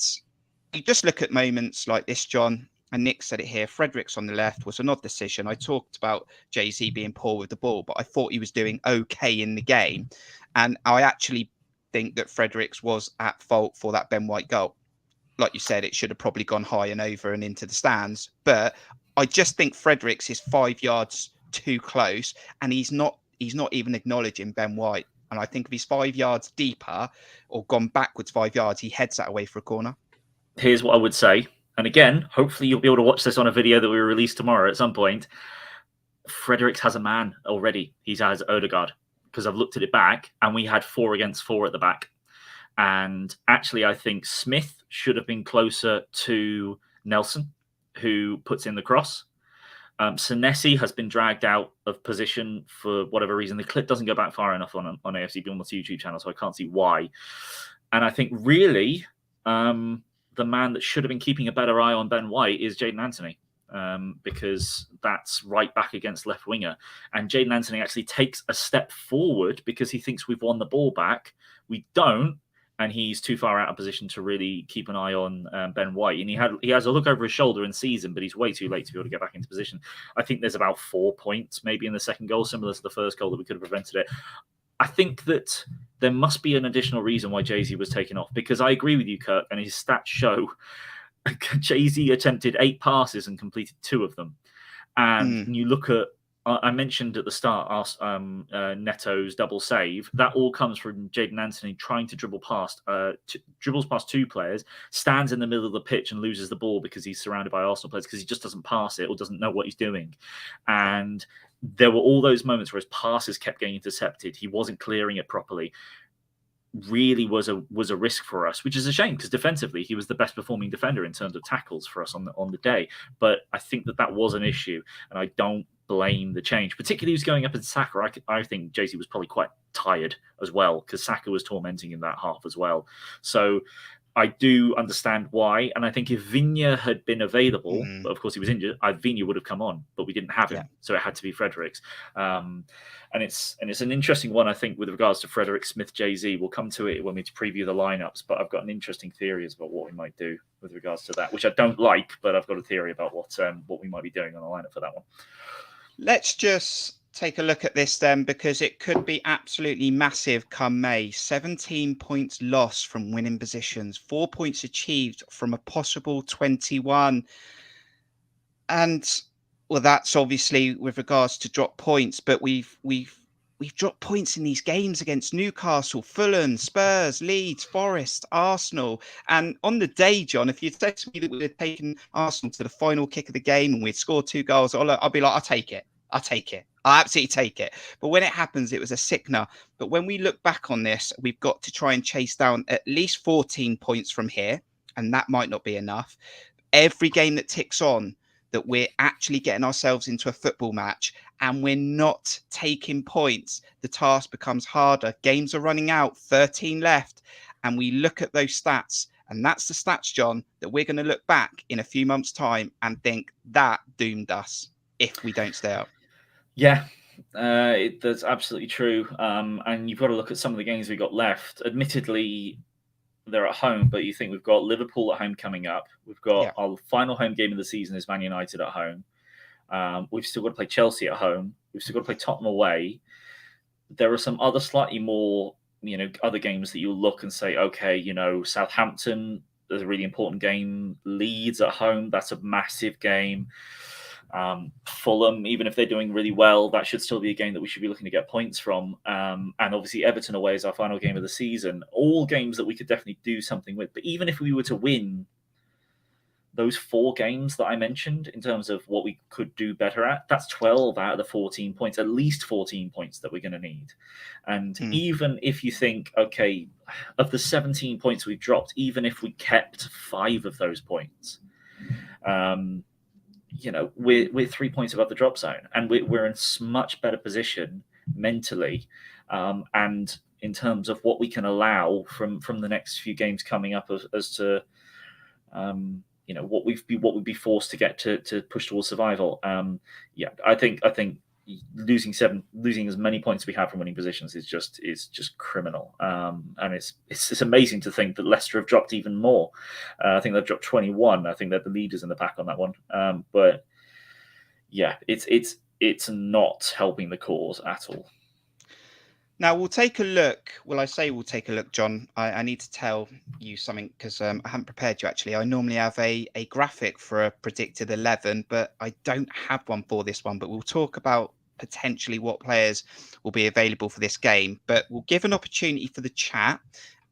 you just look at moments like this, John, and Nick said it here, Fredericks on the left was an odd decision. I talked about Jay-Z being poor with the ball, but I thought he was doing okay in the game. And I actually think that Fredericks was at fault for that Ben White goal. Like you said, it should have probably gone high and over and into the stands. But I just think Fredericks is 5 yards too close, and he's not even acknowledging Ben White. And I think if he's 5 yards deeper or gone backwards 5 yards, he heads that away for a corner. Here's what I would say. And again, hopefully you'll be able to watch this on a video that we release tomorrow at some point. Fredericks has a man already. He has Odegaard, because I've looked at it back and we had 4 against 4 at the back. And actually, I think Smith should have been closer to Nelson, who puts in the cross. Senesi has been dragged out of position for whatever reason. The clip doesn't go back far enough on AFC Bournemouth's YouTube channel, so I can't see why. And I think really the man that should have been keeping a better eye on Ben White is Jayden Anthony, because that's right back against left winger. And Jayden Anthony actually takes a step forward because he thinks we've won the ball back. We don't. And he's too far out of position to really keep an eye on Ben White. And he has a look over his shoulder in season, but he's way too late to be able to get back into position. I think there's about 4 points maybe in the second goal, similar to the first goal that we could have prevented it. I think that there must be an additional reason why Jay-Z was taken off, because I agree with you, Kirk, and his stats show Jay-Z attempted 8 passes and completed 2 of them. And you look at, I mentioned at the start Neto's double save. That all comes from Jayden Anthony trying to dribbles past 2 players, stands in the middle of the pitch and loses the ball because he's surrounded by Arsenal players because he just doesn't pass it or doesn't know what he's doing. And there were all those moments where his passes kept getting intercepted. He wasn't clearing it properly. Really was a risk for us, which is a shame because defensively he was the best performing defender in terms of tackles for us on the day. But I think that was an issue, and I don't blame the change, particularly who's going up in Saka. I think JC was probably quite tired as well because Saka was tormenting in that half as well. So I do understand why, and I think if Vigne had been available, but of course he was injured, Vigne would have come on, but we didn't have him, so it had to be Fredericks. And it's an interesting one, I think, with regards to Frederick Smith, Jay-Z. We'll come to it when we preview the lineups, but I've got an interesting theory about what we might do with regards to that, which I don't like, but I've got a theory about what we might be doing on the lineup for that one. Let's just take a look at this then, because it could be absolutely massive come May. 17 points lost from winning positions, 4 points achieved from a possible 21. And well, that's obviously with regards to drop points, but we've dropped points in these games against Newcastle, Fulham, Spurs, Leeds, Forest, Arsenal. And on the day, John, if you'd said to me that we had taken Arsenal to the final kick of the game and we'd scored 2 goals, I'll be like, I'll take it. I'll absolutely take it. But when it happens, it was a sickener. But when we look back on this, we've got to try and chase down at least 14 points from here. And that might not be enough. Every game that ticks on, that we're actually getting ourselves into a football match and we're not taking points, the task becomes harder. Games are running out, 13 left. And we look at those stats. And that's the stats, John, that we're going to look back in a few months' time and think that doomed us if we don't stay up. Yeah, that's absolutely true. And you've got to look at some of the games we got left. Admittedly, they're at home, but you think we've got Liverpool at home coming up. We've got our final home game of the season is Man United at home. We've still got to play Chelsea at home. We've still got to play Tottenham away. There are some other slightly more, other games that you'll look and say, okay, Southampton, there's a really important game. Leeds at home, that's a massive game. Fulham, even if they're doing really well, that should still be a game that we should be looking to get points from. And obviously Everton away is our final game of the season. All games that we could definitely do something with. But even if we were to win those 4 games that I mentioned in terms of what we could do better at, that's 12 out of the 14 points, at least 14 points that we're going to need. And even if you think, okay, of the 17 points we've dropped, even if we kept 5 of those points, we're 3 points above the drop zone, and we're in much better position mentally, and in terms of what we can allow from the next few games coming up as to what we'd be forced to get to push towards survival. I think losing as many points as we have from winning positions is just criminal. And it's amazing to think that Leicester have dropped even more. I think they've dropped 21. I think they're the leaders in the pack on that one. But yeah, it's not helping the cause at all. Now we'll take a look. Well, I say we'll take a look, John. I need to tell you something because I haven't prepared you actually. I normally have a graphic for a predicted 11, but I don't have one for this one. But we'll talk about potentially what players will be available for this game. But we'll give an opportunity for the chat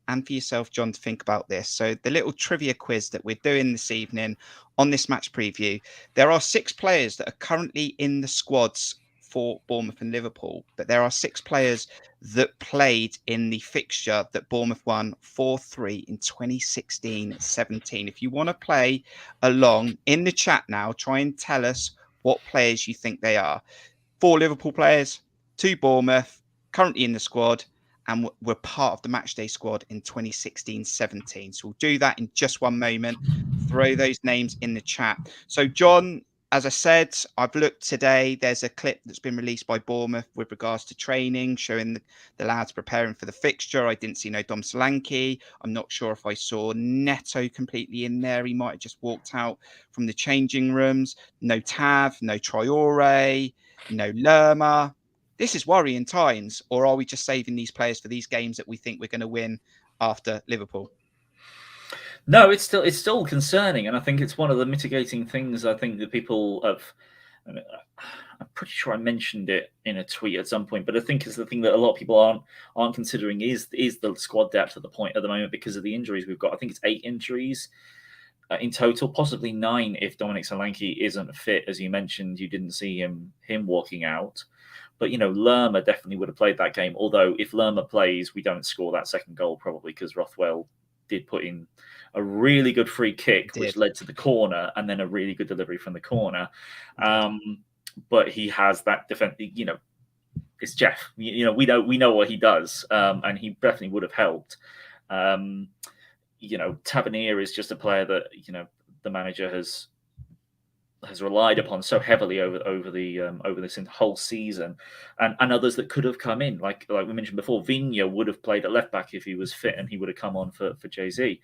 and for yourself, John, to think about this. So the little trivia quiz that we're doing this evening on this match preview, there are 6 players that are currently in the squads for Bournemouth and Liverpool, but there are 6 players that played in the fixture that Bournemouth won 4-3 in 2016-17. If you want to play along in the chat now, try and tell us what players you think they are. 4 Liverpool players, 2 Bournemouth, currently in the squad, and were part of the matchday squad in 2016-17. So we'll do that in just one moment. Throw those names in the chat. So John, as I said, I've looked today. There's a clip that's been released by Bournemouth with regards to training, showing the lads preparing for the fixture. I didn't see no Dom Solanke. I'm not sure if I saw Neto completely in there. He might have just walked out from the changing rooms. No Tav, no Traore, no Lerma. This is worrying times, or are we just saving these players for these games that we think we're going to win after Liverpool? No, it's still concerning, and I think it's one of the mitigating things. I think that people have. I'm pretty sure I mentioned it in a tweet at some point, but I think it's the thing that a lot of people aren't considering is the squad depth at the moment because of the injuries we've got. I think it's 8 injuries in total, possibly 9 if Dominic Solanke isn't fit, as you mentioned. You didn't see him walking out. But, Lerma definitely would have played that game. Although if Lerma plays, we don't score that second goal probably because Rothwell did put in a really good free kick, which led to the corner, and then a really good delivery from the corner. But he has that defense. It's Jeff. We know what he does, and he definitely would have helped. Tavernier is just a player that the manager has relied upon so heavily over this whole season, and others that could have come in, like we mentioned before. Vigna would have played at left back if he was fit, and he would have come on for Jay-Z,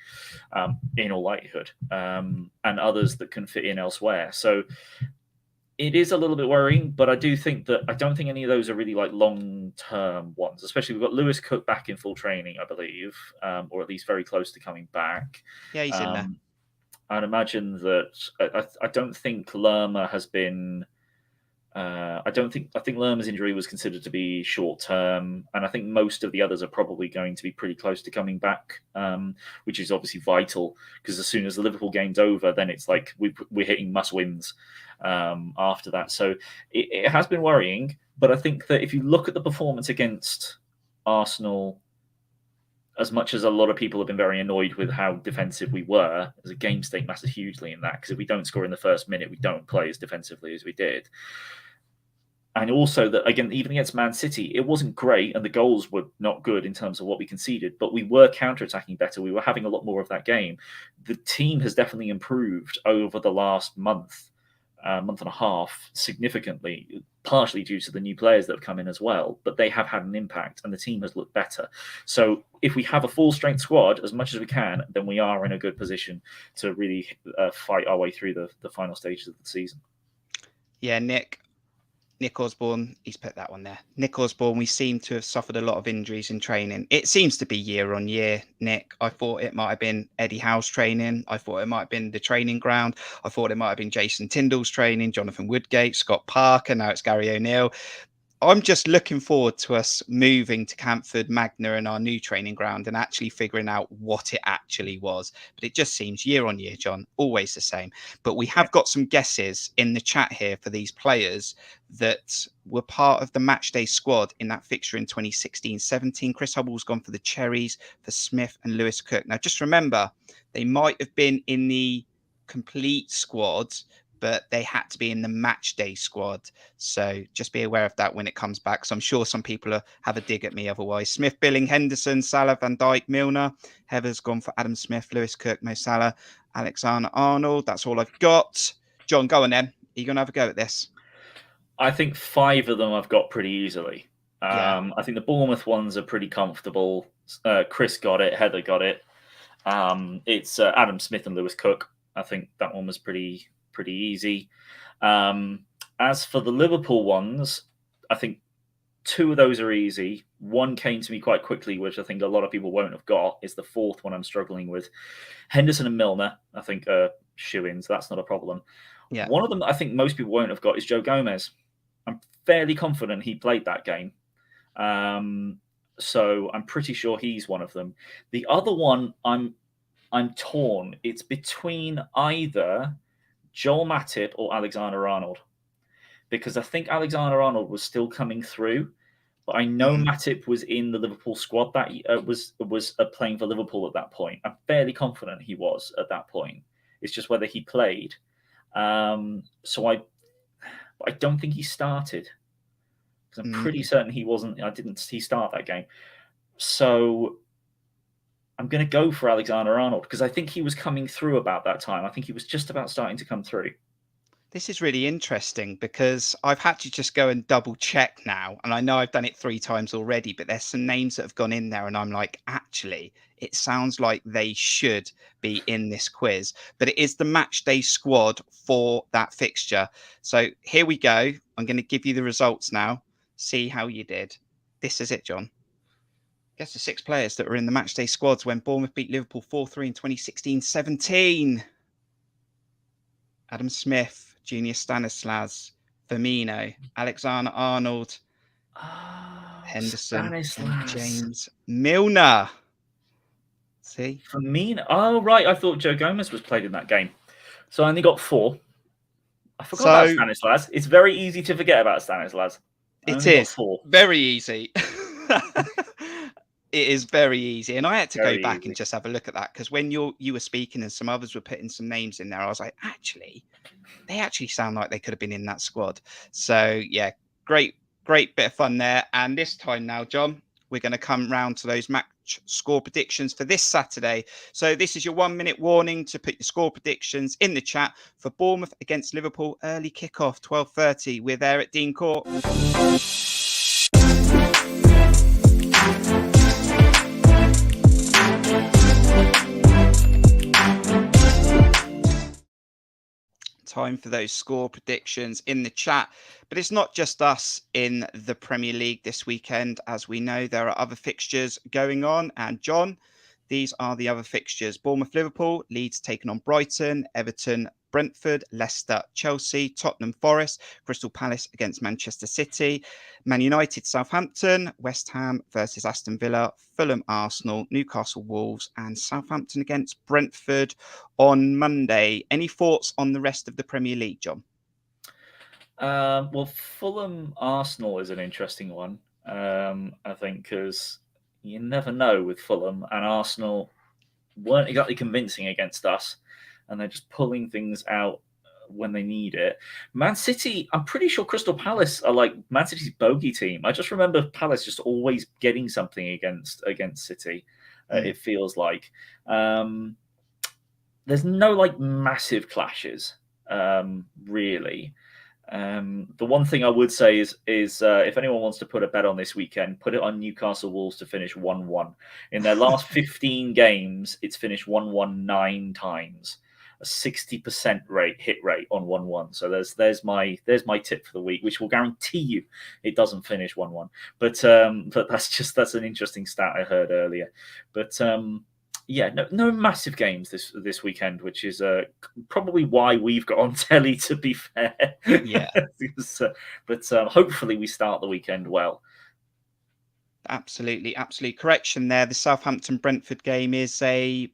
in all likelihood, and others that can fit in elsewhere. So it is a little bit worrying, but I don't think any of those are really like long-term ones. Especially we've got Lewis Cook back in full training, I believe, or at least very close to coming back. Yeah, he's in there. I'd imagine that I don't think Lerma has been. I think Lerma's injury was considered to be short term, and I think most of the others are probably going to be pretty close to coming back, which is obviously vital because as soon as the Liverpool game's over, then it's like we're hitting must wins after that. So it has been worrying, but I think that if you look at the performance against Arsenal, as much as a lot of people have been very annoyed with how defensive we were, as a game state matters hugely in that, because if we don't score in the first minute, we don't play as defensively as we did. And also that, again, even against Man City, it wasn't great and the goals were not good in terms of what we conceded, but we were counter-attacking better. We were having a lot more of that game. The team has definitely improved over the last month and a half significantly, partially due to the new players that have come in as well, but they have had an impact and the team has looked better. So if we have a full strength squad as much as we can, then we are in a good position to really fight our way through the final stages of the season. Yeah, Nick Osborne, he's put that one there. Nick Osborne, we seem to have suffered a lot of injuries in training. It seems to be year on year, Nick. I thought it might have been Eddie Howe's training. I thought it might have been the training ground. I thought it might have been Jason Tyndall's training, Jonathan Woodgate, Scott Parker. Now it's Gary O'Neill. I'm just looking forward to us moving to Camford Magna and our new training ground and actually figuring out what it actually was. But it just seems year on year, John, always the same. But we have got some guesses in the chat here for these players that were part of the matchday squad in that fixture in 2016-17. Chris Hubble's gone for the Cherries, for Smith and Lewis Cook. Now, just remember, they might have been in the complete squad, but they had to be in the match day squad. So just be aware of that when it comes back. So I'm sure some people have a dig at me otherwise. Smith, Billing, Henderson, Salah, Van Dijk, Milner. Heather's gone for Adam Smith, Lewis, Kirk, Mo Salah, Alexander-Arnold. That's all I've got. John, go on then. Are you going to have a go at this? I think 5 of them I've got pretty easily. I think the Bournemouth ones are pretty comfortable. Chris got it. Heather got it. It's Adam Smith and Lewis Cook. I think that one was pretty easy. As for the Liverpool ones, I think 2 of those are easy. One came to me quite quickly, which I think a lot of people won't have got. Is the 4th one I'm struggling with. Henderson and Milner, I think, are shoo-ins. That's not a problem. Yeah. One of them I think most people won't have got is Joe Gomez. I'm fairly confident he played that game. So I'm pretty sure he's one of them. The other one, I'm torn. It's between either Joel Matip or Alexander-Arnold, because I think Alexander-Arnold was still coming through, but I know Matip was in the Liverpool squad that was playing for Liverpool at that point. I'm fairly confident he was at that point. It's just whether he played. So I don't think he started, because I'm pretty certain he wasn't. I didn't see start that game. So I'm going to go for Alexander-Arnold, because I think he was coming through about that time. I think he was just about starting to come through. This is really interesting, because I've had to just go and double check now. And I know I've done it 3 times already, but there's some names that have gone in there. And I'm like, actually, it sounds like they should be in this quiz. But it is the match day squad for that fixture. So here we go. I'm going to give you the results now. See how you did. This is it, John. Guess the 6 players that were in the match day squads when Bournemouth beat Liverpool 4-3 in 2016-17. Adam Smith, Junior Stanislas, Firmino, Alexander-Arnold, Henderson, and James Milner. See? Firmino. Oh, right. I thought Joe Gomez was played in that game. So I only got 4. I forgot about Stanislas. It's very easy to forget about Stanislas. It is very easy. It is very easy. And I had to go back and just have a look at that, because when you were speaking and some others were putting some names in there, I was like, actually, they actually sound like they could have been in that squad. So, yeah, great bit of fun there. And this time now, John, we're going to come round to those match score predictions for this Saturday. So this is your 1-minute warning to put your score predictions in the chat for Bournemouth against Liverpool. Early kickoff, 12:30. We're there at Dean Court. Time for those score predictions in the chat. But it's not just us in the Premier League this weekend. As we know, there are other fixtures going on. And John, these are the other fixtures. Bournemouth, Liverpool, Leeds taking on Brighton, Everton, Brentford, Leicester, Chelsea, Tottenham Forest, Crystal Palace against Manchester City, Man United, Southampton, West Ham versus Aston Villa, Fulham, Arsenal, Newcastle, Wolves, and Southampton against Brentford on Monday. Any thoughts on the rest of the Premier League, John? Well, Fulham, Arsenal is an interesting one, I think, because you never know with Fulham, and Arsenal weren't exactly convincing against us, and they're just pulling things out when they need it. Man City, I'm pretty sure Crystal Palace are like Man City's bogey team. I just remember Palace just always getting something against City. It feels like there's no like massive clashes, really. The one thing I would say is if anyone wants to put a bet on this weekend, put it on Newcastle Wolves to finish 1-1. In their last 15 games, it's finished 1-1 9 times. A 60% hit rate on 1-1. So there's my tip for the week, which will guarantee you it doesn't finish 1-1. But that's an interesting stat I heard earlier. But yeah, no massive games this weekend, which is probably why we've got on telly, to be fair. Yeah. But hopefully we start the weekend well. Absolutely correction there. The Southampton-Brentford game is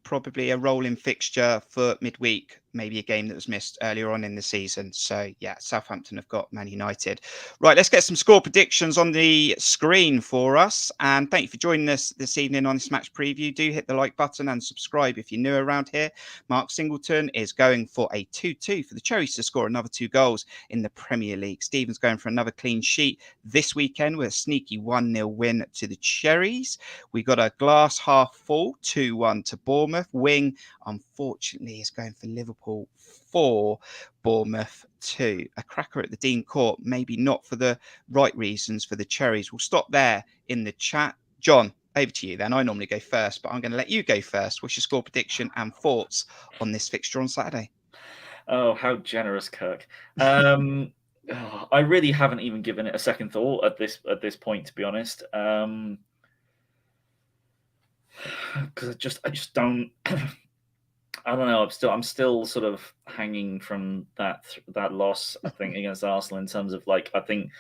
probably a rolling fixture for midweek. maybe a game that was missed earlier on in the season. So yeah, Southampton have got Man United. Right, let's get some score predictions on the screen for us. And thank you for joining us this evening on this match preview. Do hit the like button and subscribe if you're new around here. Mark Singleton is going for a 2-2 for the Cherries to score another 2 goals in the Premier League. Stephen's going for another clean sheet this weekend with a sneaky 1-0 win to the Cherries. We got a glass half full, 2-1 to Bournemouth. Wing, unfortunately, is going for Liverpool 4, Bournemouth 2. A cracker at the Dean Court, maybe not for the right reasons for the Cherries. We'll stop there in the chat. John, over to you then. I normally go first, but I'm going to let you go first. What's your score prediction and thoughts on this fixture on Saturday? Oh, how generous, Kirk. I really haven't even given it a second thought at this point, to be honest. Because I just don't. I don't know. I'm still sort of hanging from that loss. I think against Arsenal in terms of I think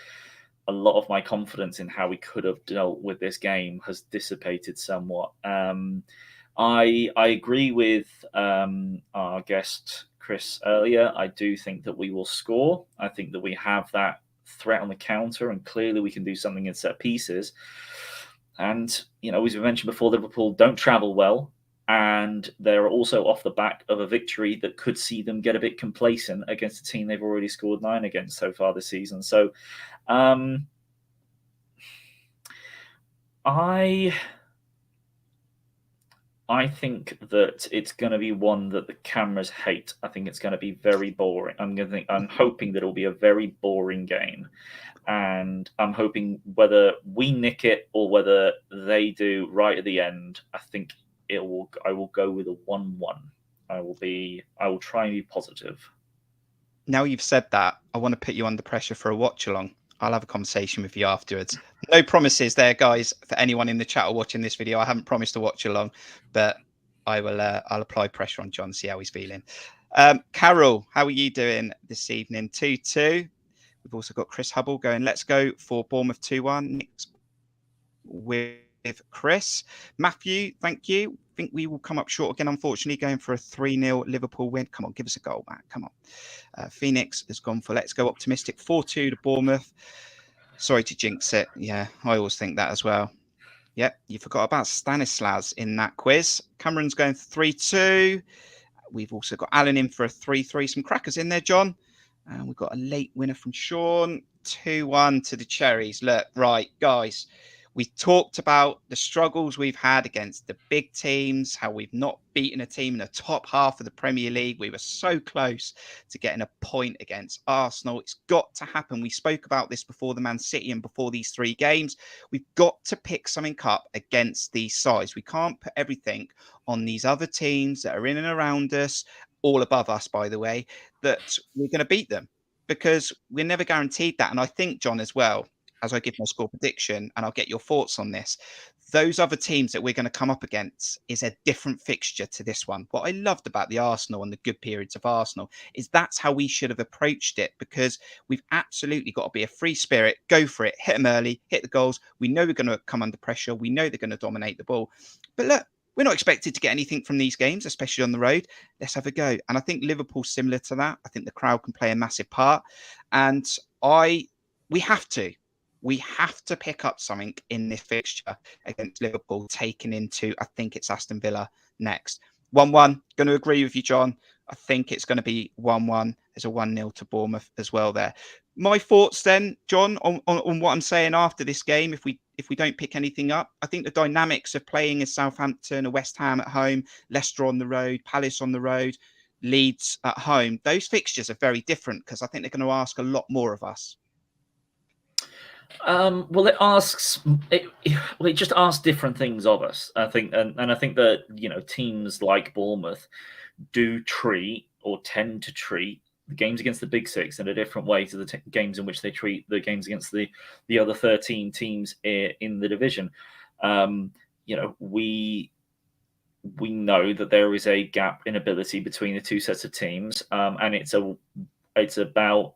a lot of my confidence in how we could have dealt with this game has dissipated somewhat. I agree with our guest Chris earlier. I do think that we will score. I think that we have that threat on the counter, and clearly we can do something in set pieces. And as we mentioned before, Liverpool don't travel well, and they're also off the back of a victory that could see them get a bit complacent against a team they've already scored 9 against so far this season. So I think that it's going to be one that the cameras hate. I think it's going to be very boring. I'm hoping that it'll be a very boring game, and I'm hoping whether we nick it or whether they do right at the end. I think I will go with a 1-1. I will try and be positive. Now you've said that, I want to put you under pressure for a watch along. I'll have a conversation with you afterwards. No promises there, guys, for anyone in the chat or watching this video. I haven't promised to watch along, but I will. I'll apply pressure on John, see how he's feeling. Carol, how are you doing this evening? 2-2. We've also got Chris Hubble going, let's go for Bournemouth 2-1. Nick's with Chris. Matthew, thank you. I think we will come up short again, unfortunately, going for a 3-0 Liverpool win. Come on, give us a goal, Matt. Come on. Phoenix has gone for let's go optimistic 4-2 to Bournemouth. Sorry to jinx it. Yeah, I always think that as well. Yep, you forgot about Stanislas in that quiz. Cameron's going for 3-2. We've also got Alan in for a 3-3. Some crackers in there, John. And we've got a late winner from Sean. 2-1 to the Cherries. Look, right, guys. We talked about the struggles we've had against the big teams, how we've not beaten a team in the top half of the Premier League. We were so close to getting a point against Arsenal. It's got to happen. We spoke about this before the Man City and before these 3 games. We've got to pick something up against these sides. We can't put everything on these other teams that are in and around us, all above us, by the way, that we're going to beat them, because we're never guaranteed that. And I think, John, as well, as I give my score prediction, and I'll get your thoughts on this, those other teams that we're going to come up against is a different fixture to this one. What I loved about the Arsenal and the good periods of Arsenal is that's how we should have approached it, because we've absolutely got to be a free spirit, go for it, hit them early, hit the goals. We know we're going to come under pressure. We know they're going to dominate the ball. But look, we're not expected to get anything from these games, especially on the road. Let's have a go. And I think Liverpool's similar to that. I think the crowd can play a massive part. And we have to pick up something in this fixture against Liverpool, taken into, I think it's Aston Villa next. 1-1. Going to agree with you, John. I think it's going to be 1-1. There's a 1-0 to Bournemouth as well there. My thoughts then, John, on what I'm saying after this game, if we don't pick anything up, I think the dynamics of playing as Southampton, or West Ham at home, Leicester on the road, Palace on the road, Leeds at home, those fixtures are very different, because I think they're going to ask a lot more of us. Well, it just asks different things of us, I think, and I think that teams like Bournemouth do treat, or tend to treat, the games against the Big Six in a different way to the games in which they treat the games against the other 13 teams in the division. We know that there is a gap in ability between the two sets of teams, and it's about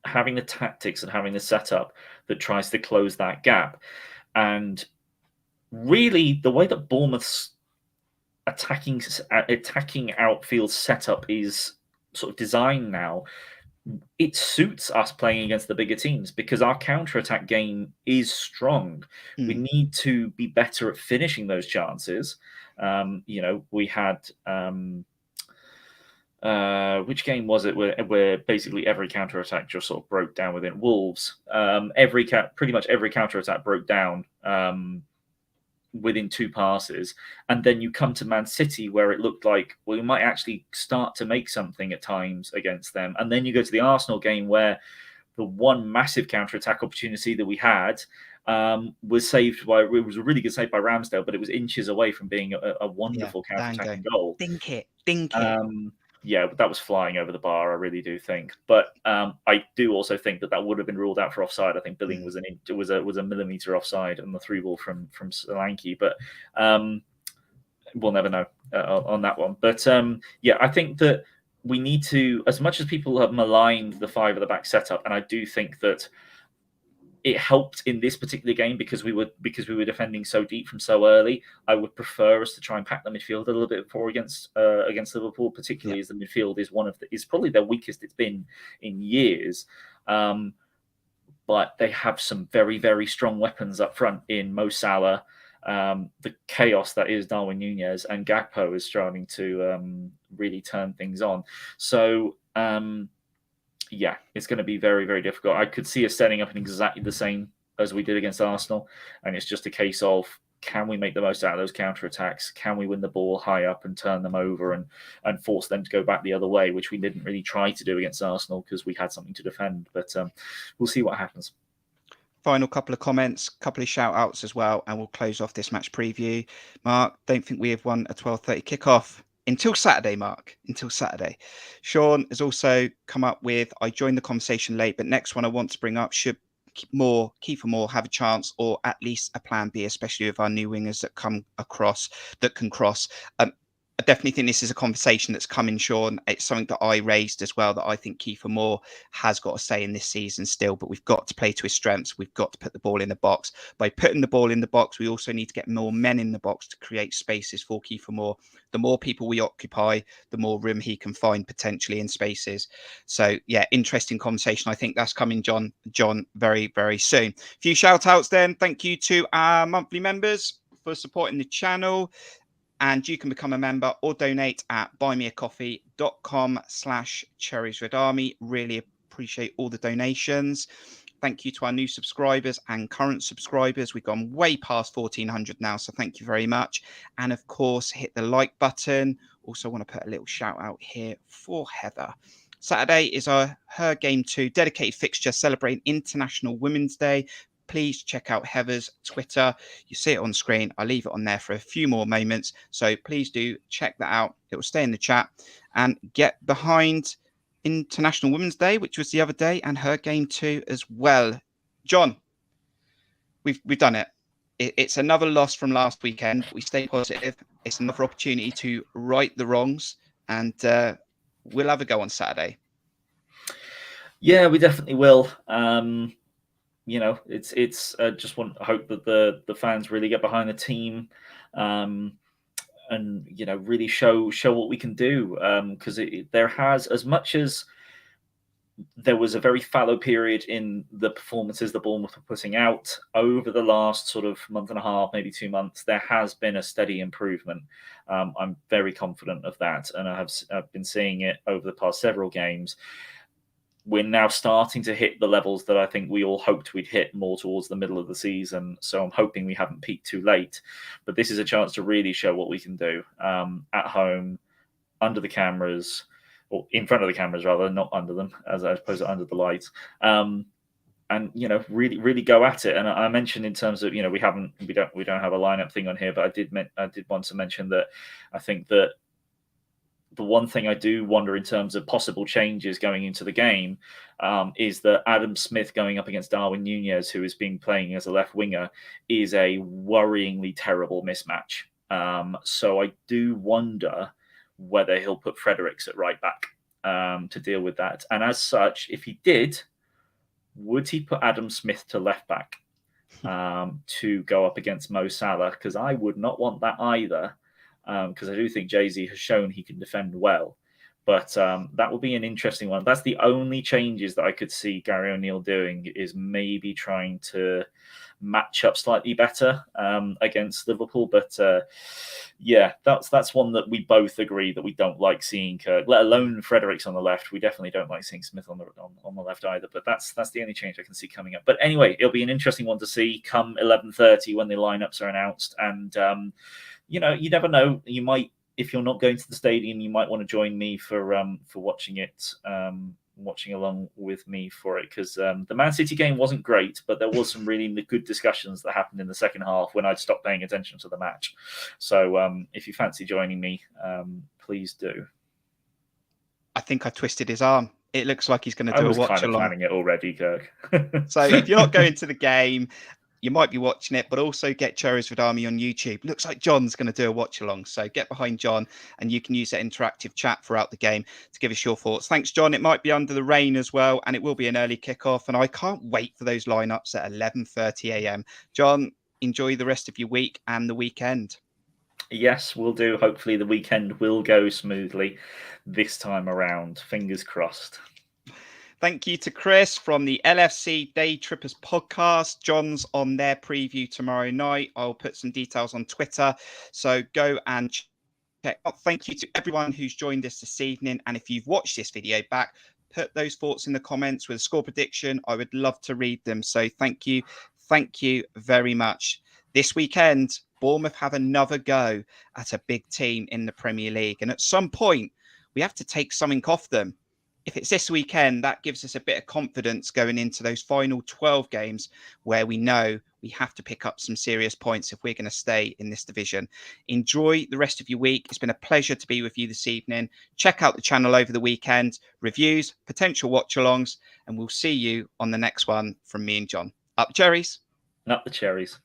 having the tactics and having the setup that tries to close that gap. And really, the way that Bournemouth's attacking outfield setup is sort of designed now, it suits us playing against the bigger teams because our counter-attack game is strong. We need to be better at finishing those chances. We had which game was it where basically every counter-attack just sort of broke down within Wolves. Pretty much every counter-attack broke down within 2 passes, and then you come to Man City where it looked like, well, we might actually start to make something at times against them, and then you go to the Arsenal game where the one massive counter-attack opportunity that we had was saved by, it was a really good save by Ramsdale, but it was inches away from being a wonderful counter-attacking goal. Dink it. Yeah, that was flying over the bar. I really do think, but I do also think that would have been ruled out for offside. I think Billing was a millimeter offside on the through ball from Solanke, but we'll never know on that one. But I think that we need to, as much as people have maligned the 5 at the back setup, and I do think that it helped in this particular game because we were defending so deep from so early. I would prefer us to try and pack the midfield a little bit before against Liverpool, particularly as the midfield is probably their weakest it's been in years. But they have some very, very strong weapons up front in Mo Salah, the chaos that is Darwin Núñez, and Gakpo is starting to really turn things on. So it's going to be very, very difficult. I could see us setting up in exactly the same as we did against Arsenal. And it's just a case of, can we make the most out of those counter-attacks? Can we win the ball high up and turn them over and force them to go back the other way, which we didn't really try to do against Arsenal because we had something to defend. But we'll see what happens. Final couple of comments, couple of shout outs as well, and we'll close off this match preview. Mark, don't think we have won a 12:30 kickoff. Until Saturday, Mark. Until Saturday. Sean has also come up with, I joined the conversation late, but next one I want to bring up, should Kiefer Moore have a chance, or at least a plan B, especially with our new wingers that can cross. I definitely think this is a conversation that's coming, Sean. It's something that I raised as well, that I think Kiefer Moore has got to say in this season still, but we've got to play to his strengths. We've got to put the ball in the box. By putting the ball in the box, we also need to get more men in the box to create spaces for Kiefer Moore. The more people we occupy, the more room he can find potentially in spaces. So yeah, interesting conversation. I think that's coming, John, very, very soon. A few shout outs then. Thank you to our monthly members for supporting the channel. And you can become a member or donate at buymeacoffee.com/Cherries Red Army. Really appreciate all the donations. Thank you to our new subscribers and current subscribers. We've gone way past 1,400 now, so thank you very much. And of course, hit the like button. Also want to put a little shout out here for Heather. Saturday is her Game 2 dedicated fixture celebrating International Women's Day. Please check out Heather's Twitter. You see it on screen. I'll leave it on there for a few more moments. So please do check that out. It will stay in the chat and get behind International Women's Day, which was the other day, and her Game 2 as well. John, we've done it. It's another loss from last weekend. We stay positive. It's another opportunity to right the wrongs, and we'll have a go on Saturday. Yeah, we definitely will. It's just want to hope that the fans really get behind the team, and really show what we can do. Because there has, as much as there was a very fallow period in the performances the Bournemouth were putting out over the last sort of month and a half, maybe 2 months, there has been a steady improvement. I'm very confident of that, and I've been seeing it over the past several games. We're now starting to hit the levels that I think we all hoped we'd hit more towards the middle of the season. So I'm hoping we haven't peaked too late. But this is a chance to really show what we can do at home, under the cameras, or in front of the cameras rather, not under them, as opposed to under the lights. And really, really go at it. And I mentioned in terms of we don't have a lineup thing on here, but I did want to mention that I think that the one thing I do wonder in terms of possible changes going into the game is that Adam Smith going up against Darwin Núñez, who is playing as a left winger, is a worryingly terrible mismatch. So I do wonder whether he'll put Fredericks at right back to deal with that. And as such, if he did, would he put Adam Smith to left back to go up against Mo Salah? Because I would not want that either. because I do think Jay-Z has shown he can defend well. But that will be an interesting one. That's the only changes that I could see Gary O'Neill doing, is maybe trying to match up slightly better against Liverpool. But yeah, that's one that we both agree that we don't like seeing Kirk, let alone Fredericks on the left. We definitely don't like seeing Smith on the left either. But that's the only change I can see coming up. But anyway, it'll be an interesting one to see come 11:30 when the lineups are announced. And you never know. You might, if you're not going to the stadium, you might want to join me for watching it, watching along with me for it, because the Man City game wasn't great, but there was some really good discussions that happened in the second half when I'd stopped paying attention to the match. So if you fancy joining me, please do. I think I twisted his arm. It looks like he's going to do a watch along. I was kind of planning it already, Kirk. So if you're not going to the game, you might be watching it, but also get Cherries Red Army on YouTube. Looks like John's going to do a watch along. So get behind John, and you can use that interactive chat throughout the game to give us your thoughts. Thanks, John. It might be under the rain as well, and it will be an early kickoff. And I can't wait for those lineups at 11:30 a.m. John, enjoy the rest of your week and the weekend. Yes, we'll do. Hopefully the weekend will go smoothly this time around. Fingers crossed. Thank you to Chris from the LFC Daytrippers podcast. John's on their preview tomorrow night. I'll put some details on Twitter, so go and check out. Thank you to everyone who's joined us this evening. And if you've watched this video back, put those thoughts in the comments with a score prediction. I would love to read them. So thank you. Thank you very much. This weekend, Bournemouth have another go at a big team in the Premier League. And at some point, we have to take something off them. If it's this weekend, that gives us a bit of confidence going into those final 12 games where we know we have to pick up some serious points if we're going to stay in this division. Enjoy the rest of your week. It's been a pleasure to be with you this evening. Check out the channel over the weekend, reviews, potential watch-alongs, and we'll see you on the next one from me and John. Up the cherries. Up the cherries.